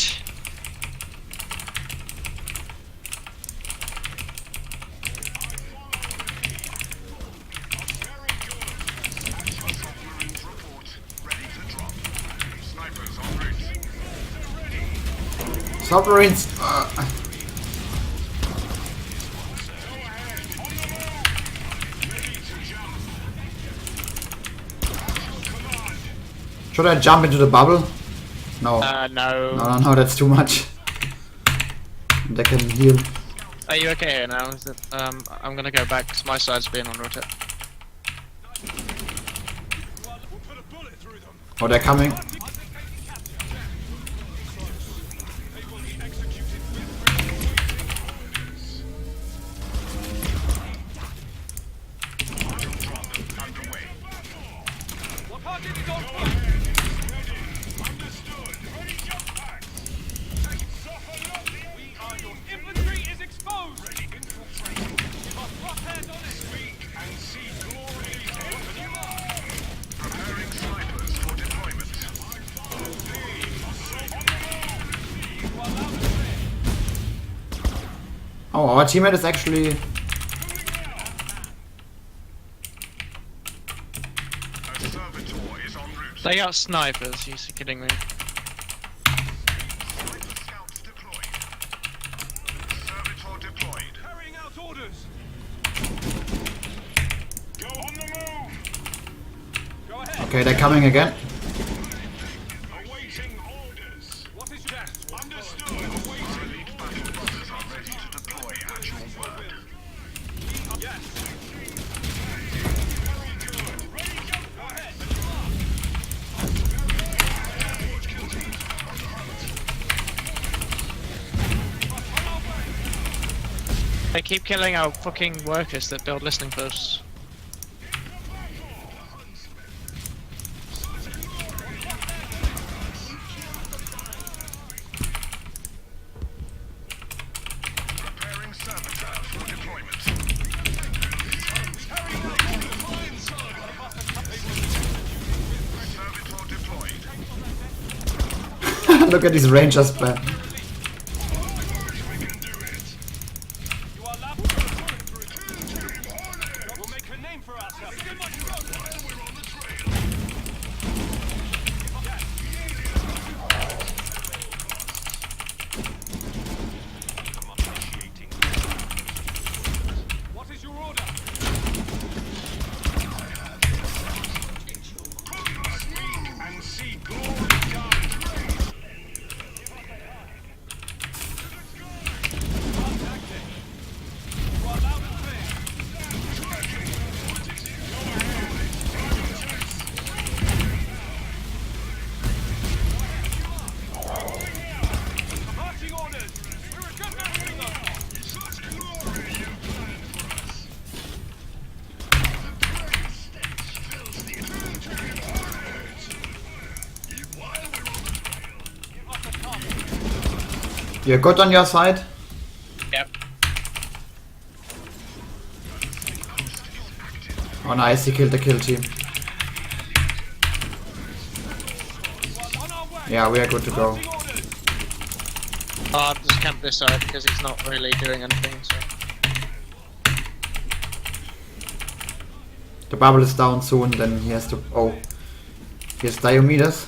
Submarines. Should I jump into the bubble? No. No. No, that's too much. And I can heal. Are you okay now? Is it, I'm gonna go back because my side's being on rotate. Oh, they're coming. Oh, our teammate is actually... They got snipers, you're kidding me. Sniper scouts deployed. Servitor deployed. Carrying out orders. Go on the move. Go ahead. Okay, they're coming again. Awaiting orders. What is your best? Understood. Awaiting. Elite battle buses are ready to deploy at your word. Yes. Very good. Ready, jump. Go ahead. They keep killing our fucking workers that build listening posts. Preparing servitor for deployment. Servitor deployed. Look at these rangers, man. You are lab. We'll make a name for ourselves. What is your order? Speak and see glory done. Contacting. You are loud and clear. Marching orders. We're a good man doing us. Such glory you planned for us. The great stage fills the military orders. While we're on the trail. Give us a target. You're good on your side? Yep. Oh nice, he killed the kill team. On our way. Yeah, we are good to go. Marching orders. I'll just camp this side because he's not really doing anything, so. The bubble is down soon, then he has to... Oh. Here's Diomedes.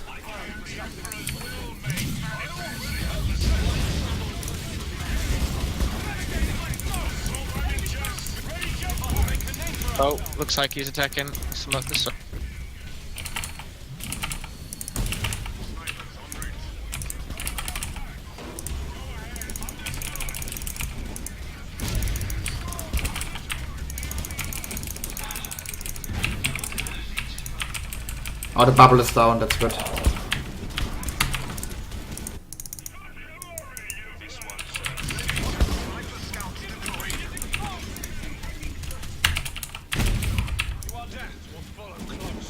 Oh, looks like he's attacking. Let's look this up. Oh, the bubble is down, that's good. You are dead. We'll follow close.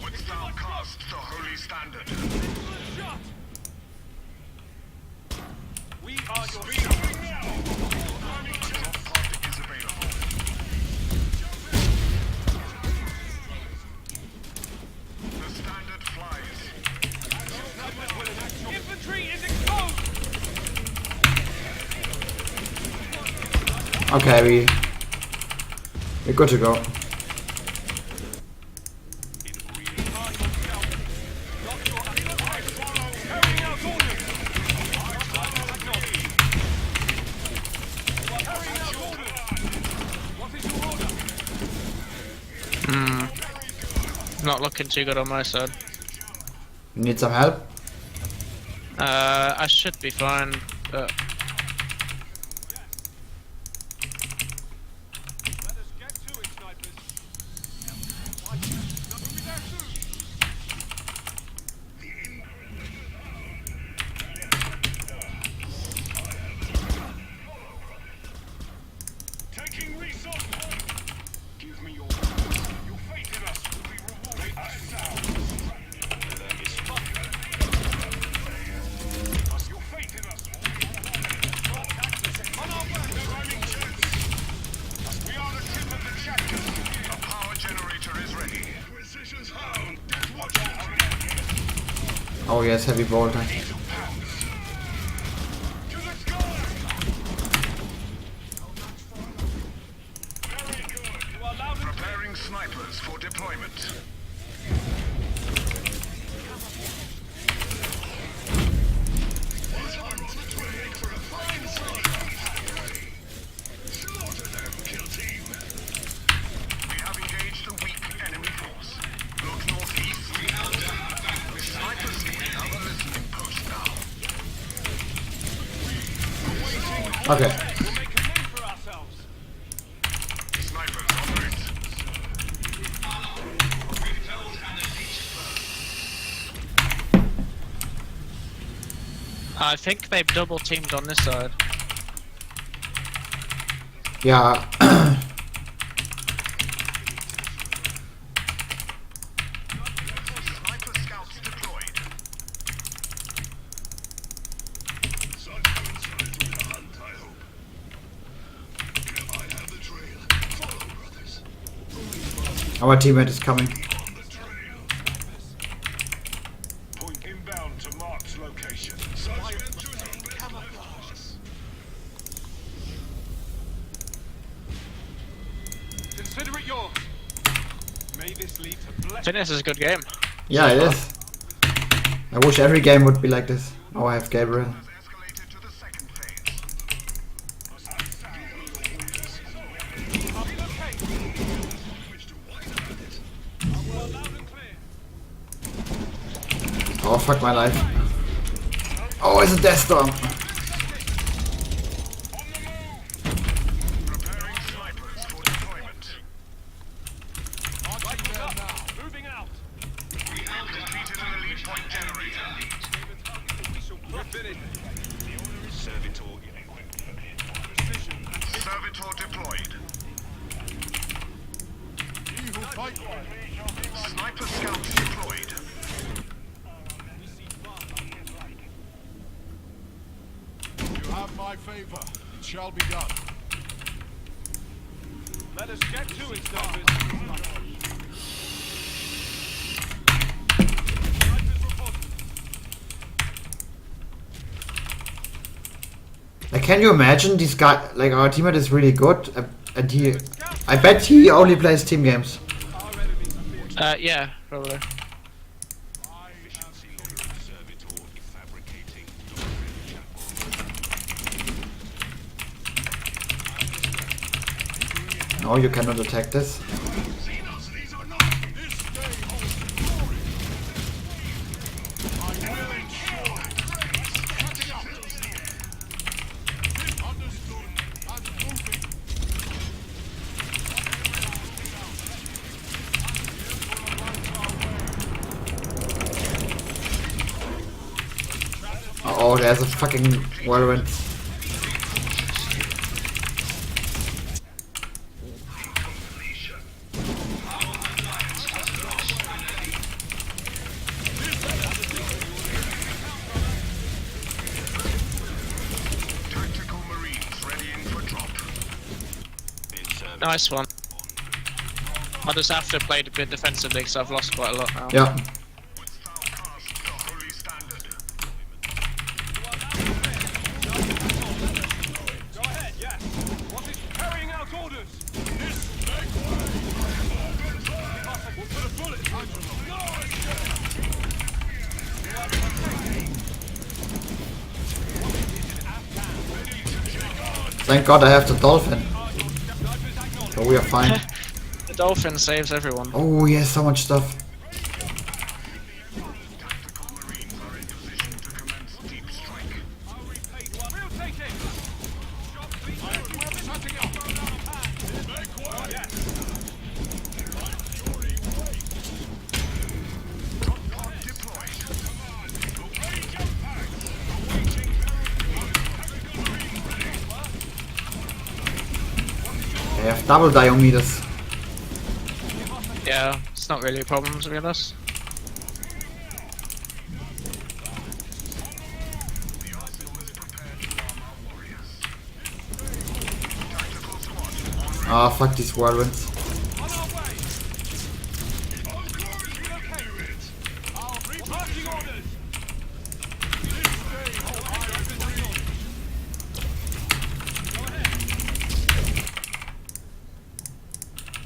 Wouldst thou cast the holy standard? Shot. We are your Speak now. Your pod is available. The standard flies. infantry is exposed. Okay, we're good to go. Carrying out orders. Carrying out orders. What is your order? Not looking too good on my side. You need some help? I should be fine, but Let us get to it, snipers. Taking resource. Give me your Your faith in us will be rewarded. Your faith in us. On our way. They're running jets. We are the tip of the chapter. A power generator is ready. Precision's hound. Death watch out. Oh yes, heavy bolter. To the sky. Very good. You are loud and clear. Preparing deployment. Let's hunt the trail for a fine slaughter. Slaughter them, kill team. We have engaged a weak enemy force. Look northeast. Snipers in the other listening post now. Okay. We'll make a name for ourselves. Snipers en route. I think they've double teamed on this side. Yeah. Sniper scouts deployed. Such insight to the hunt, I hope. I have the trail. Follow, brothers. Our teammate is coming. On the trail. Point inbound to Mark's location. Such ventures are best left to us. Consider it yours. May this lead to I blessing. think this is a good game. Yeah, it is. I wish every game would be like this. Now I have Gabriel. Has escalated to the second phase. Which to whine about it. Loud and clear. Oh, fuck my life. Oh, it's a death storm. Preparing snipers for deployment. Moving out. We have defeated an elite point generator. We shall finish. Servitor Servitor deployed. Sniper scouts deployed. You have my favor. It shall be done. Let us get to it, snipers. Like, can you imagine these guys? Like, our teammate is really good, and I bet he only plays team games. Yeah, probably. No, you cannot attack this. Oh, there's a fucking whirlwind. Tactical Marines readying for drop. Nice one. I just have to play a bit defensively because I've lost quite a lot now. Yeah. The holy standard. Go ahead, yes. What is carrying out orders? We'll put a bullet through them. Thank God I have the dolphin. So we are fine. The dolphin saves everyone. Oh, he has so much stuff. Tactical Marines are in position to commence deep strike. We'll take it. Shot clean. Shutting up. Yes. Drop pod deployed. They have double diometers. Yeah, it's not really a problem to be honest. The arsenal is prepared to arm our warriors. Tactical squad en route. Ah, fuck these whirlwinds. On our way. Of course we can do it. Marching orders.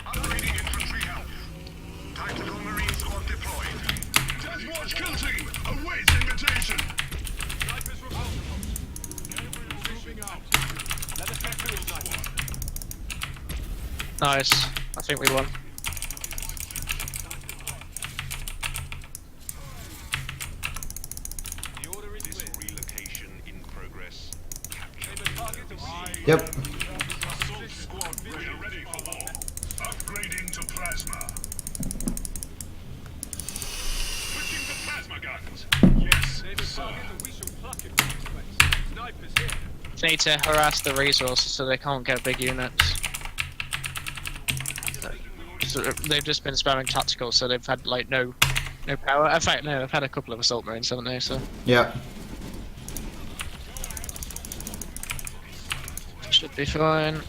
Upgrading infantry health. Tactical Marine Squad deployed. Death Watch kill team, awaits invitation. Snipers repulsing. Moving out. Let us get to it, sniper. Nice. I think we won. The order is clear. Relocation in progress. Aim a target to Yep. Assault squad ready for war. Upgrading to plasma. Switching to plasma guns. Yes, aim a sir. target and we shall pluck it from this place. Snipers here. Need to harass the resources so they can't get big units. So they've just been spamming tactical, so they've had like no power. In fact, no, they've had a couple of assault marines, haven't they? So Yeah. should be fine.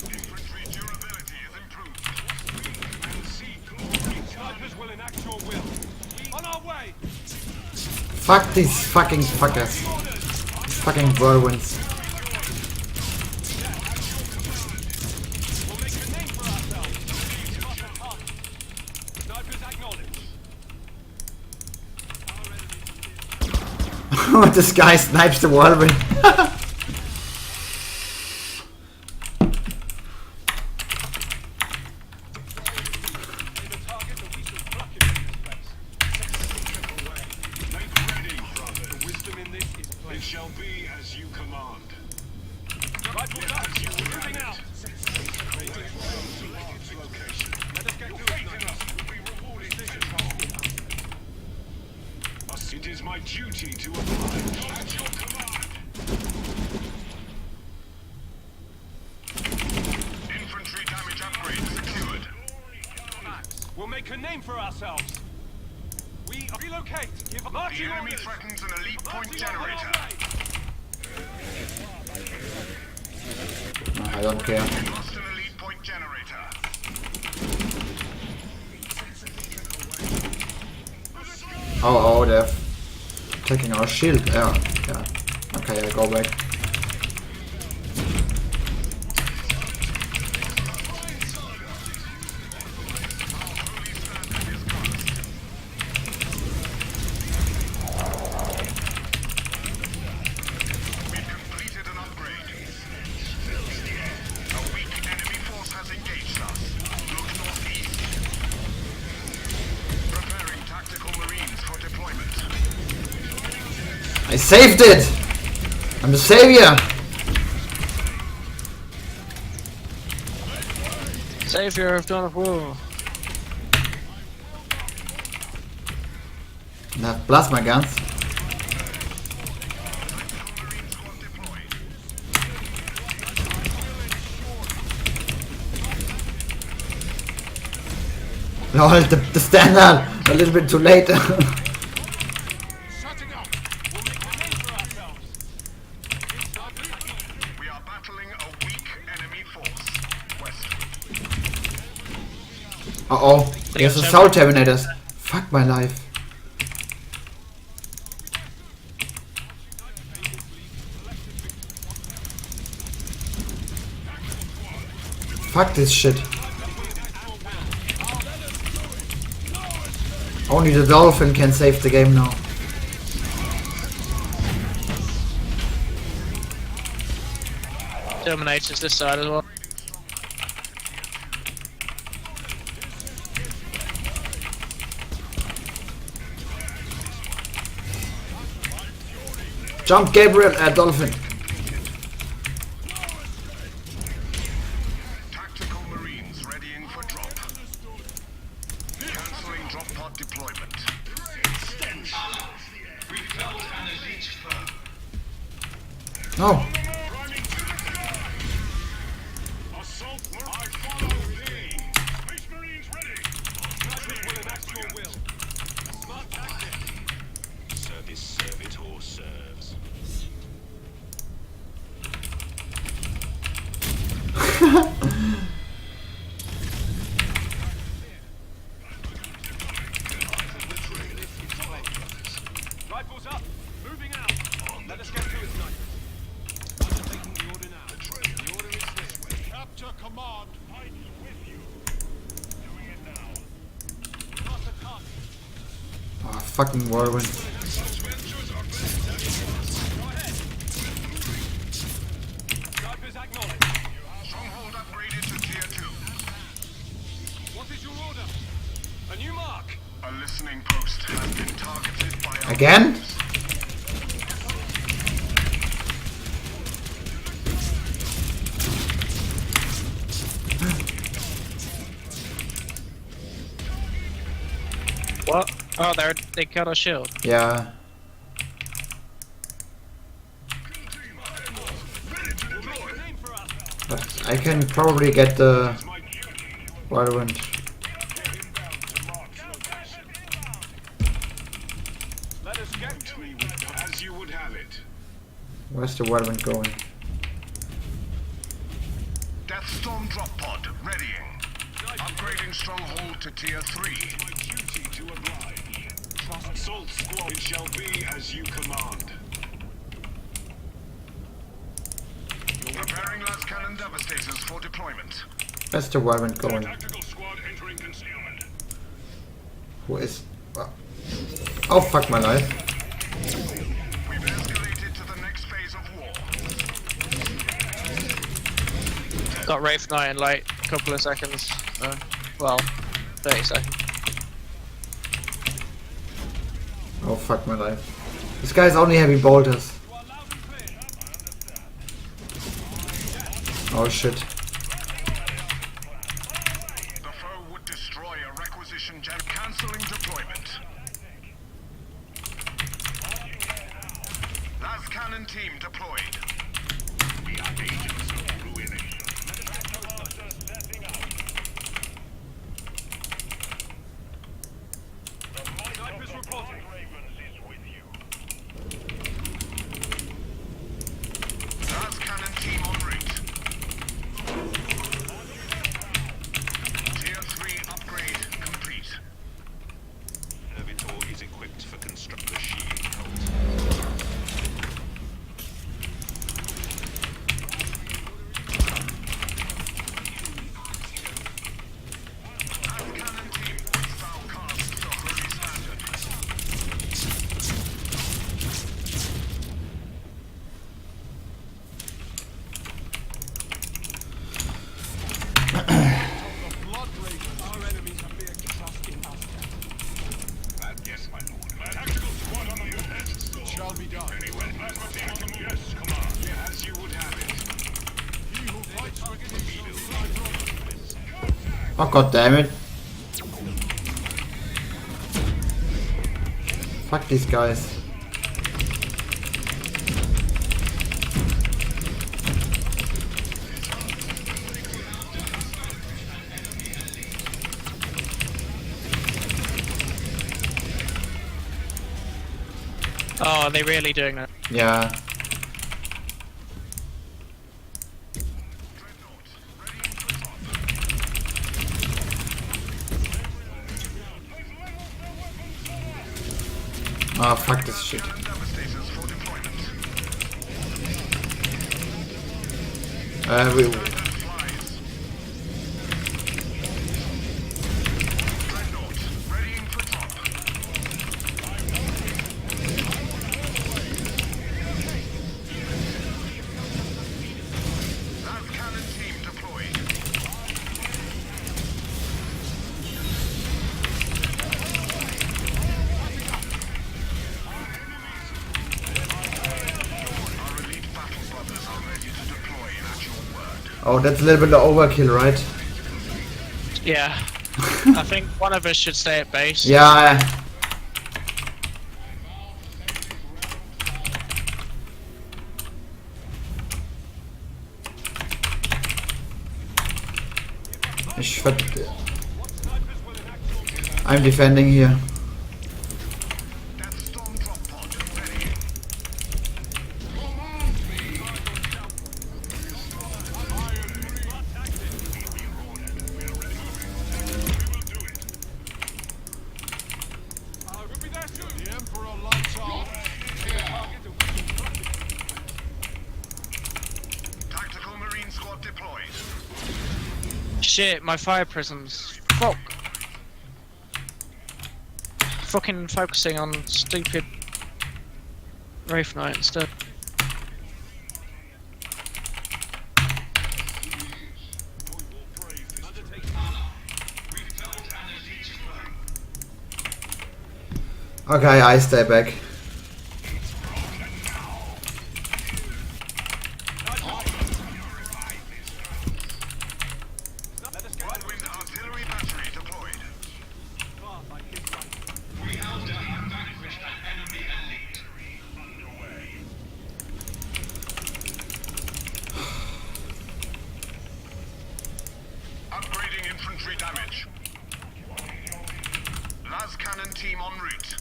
Infantry durability is improved. Snipers will enact your will. On our way. Fuck these fucking fuckers. These fucking whirlwinds. We'll make a name for ourselves. Snipers acknowledged. This guy snipes the whirlwind. It shall be as you command. Rifles up. Moving out. Location. Let us get to it, Faith in sniper. us will be rewarded. It is my duty to oblige. At your command. Infantry damage upgrade secured. We'll make a name for ourselves. We relocate. Give The marching enemy orders. threatens an elite point Marching on our generator. way. I don't care. Lost an elite point generator. Oh, they're taking our shield. Yeah. Okay, I go back. We've completed an upgrade. A weak enemy force has engaged us. Look northeast. Preparing tactical marines for deployment. I saved it! I'm the savior! Savior of Dawn of War. And I have plasma guns. Lol, the standard! A little bit too late. Shutting up. We'll make a name for ourselves. We are battling a weak enemy force. West. Uh-oh. There's assault terminators. Fuck my life. Fuck this shit. Only the dolphin can save the game now. Terminators this side as well. Jump, Gabriel, dolphin. Tactical marines readying for drop. Cancelling drop pod deployment. We felt an elite foe. No. Assault, I follow thee. Space Marines ready. Snipers will enact your will. Smart tactics. Service, serve it or serves. Rifles up. Moving out. Let us get to it, snipers. fucking whirlwind. Snipers acknowledged. Stronghold upgraded to tier 2. What is your order? A new mark. A listening post has been targeted by our Again? troops. What? Oh, they got a shield. Yeah. Name for us. But I can probably get the whirlwind. Let us get to it. As you would have it. Where's the whirlwind going? Deathstorm drop pod readying. Upgrading stronghold to tier 3. My duty to oblige. Assault squad. It shall be as you command. Preparing last cannon devastators for deployment. Where's the whirlwind going? Tactical squad entering concealment. Who is... Oh fuck my life. We've escalated to the next phase of war. Got Wraith Knight in like a couple of seconds. Well, 30 seconds. Oh fuck my life. This guy's only heavy bolters. Oh shit. The foe would destroy a requisition gen, cancelling deployment. Last cannon team deployed. We are agents of ruination. Snipers reporting. Last cannon team en route. Tier 3 upgrade complete. Hervitor is equipped for constructor shield. Last cannon team style cast to holy standard. Yes, my lord. Tactical squad on the move. Shall be done. Anyway, plasma team on the move. Yes, command. Yeah, as you would have it. He who fights for the Oh god damn it. Fuck these guys. Oh, are they really doing that? Yeah. Oh fuck this shit. Devastators for deployment. We... Flies. Dreadnought, readying for drop. Last cannon team deployed. Our elite battle brothers are ready to deploy at your word. Oh, that's a little bit of overkill, right? Yeah. I think one of us should stay at base. Yeah. I'm defending here. Deathstorm drop pod ready. We'll be there soon. The Emperor lights off. Tactical Marine squad deployed. Shit, my fire prisms. Fuck. fucking focusing on stupid Wraith Knight instead. Okay, I stay back. Whirlwind artillery battery deployed. Upgrading infantry damage. Las cannon team en route.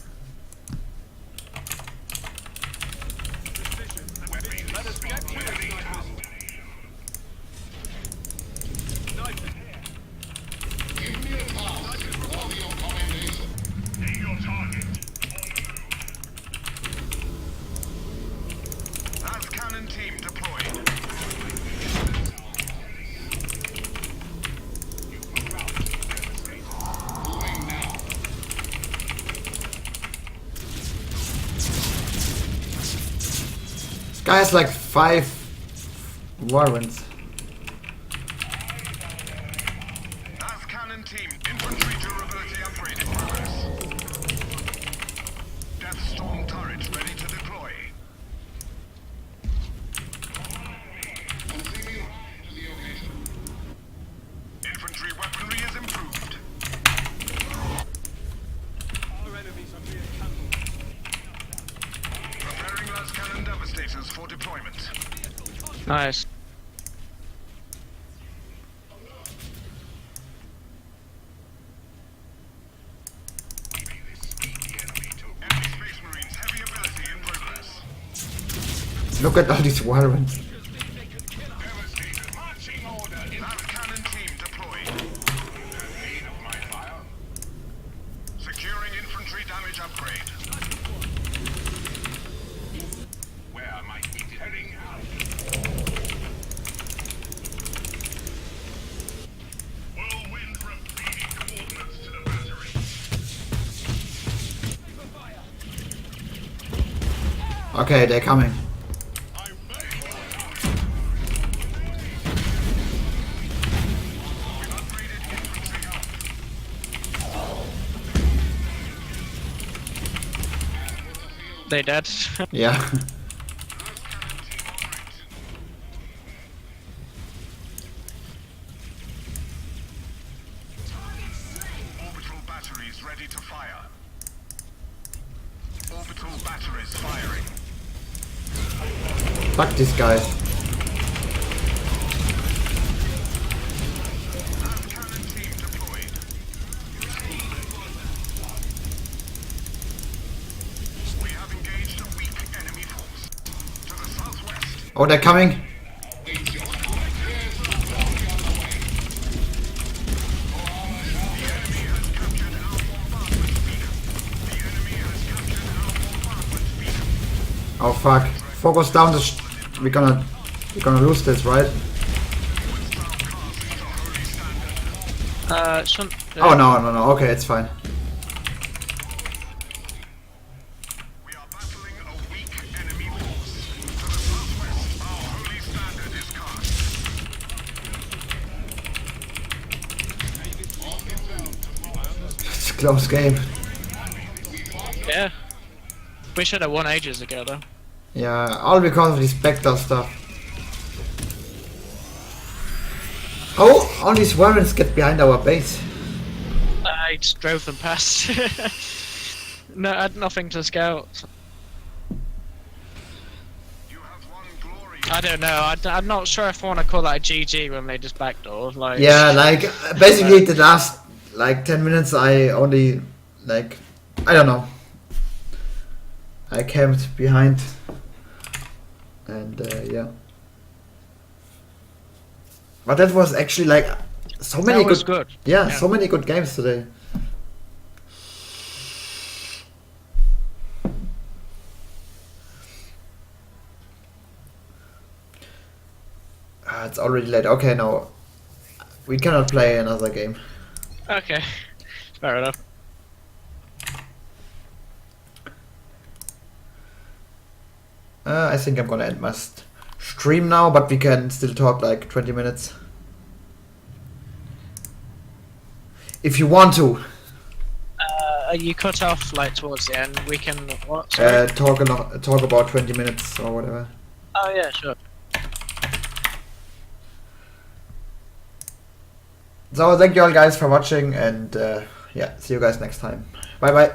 Las cannon team deployed. This guy has like 5 warrants. Las cannon team infantry durability upgrade in progress. Death Storm turret ready to deploy. Infantry weaponry is improved. Our enemies are being cancelled. Preparing Las cannon devastators for deployment. Nice. Enemy Space Marines heavy ability in progress. Look at all these warrants. Marching order. Las cannon team deployed. Aid of my fire. Securing infantry damage upgrade. Where might we be heading out? Whirlwind repeating coordinates to the battery. Okay, they're coming. They dead. Yeah. Orbital batteries ready to fire. Orbital batteries firing. Fuck these guys. Las cannon team deployed. We have engaged a weak enemy force. To the southwest. Oh, they're coming. Oh fuck. Focus down the we're gonna lose this, right? Shouldn't. Oh no. Okay, it's fine. We are battling a weak enemy force. To the southwest, our holy standard is cast. It's a close game. Yeah. We should have won ages ago though. Yeah, all because of the Spectre stuff. How all these warrants get behind our base? I just drove them past. No, I had nothing to scout. You have won glory. I don't know. I'm not sure if I want to call that a GG when they just backdoor. Like. Yeah, like basically the last like 10 minutes I only like I don't know. I camped behind and yeah. But that was actually like so many That was good. Yeah, Yeah. so many good games today. It's already late. Okay, no. We cannot play another game. Okay. Fair enough. I think I'm gonna end my stream now, but we can still talk like 20 minutes. If you want to. You cut off like towards the end. We can what? Sorry? Talk about 20 minutes or whatever. Oh yeah, sure. So thank you all guys for watching, and yeah, see you guys next time. Bye bye.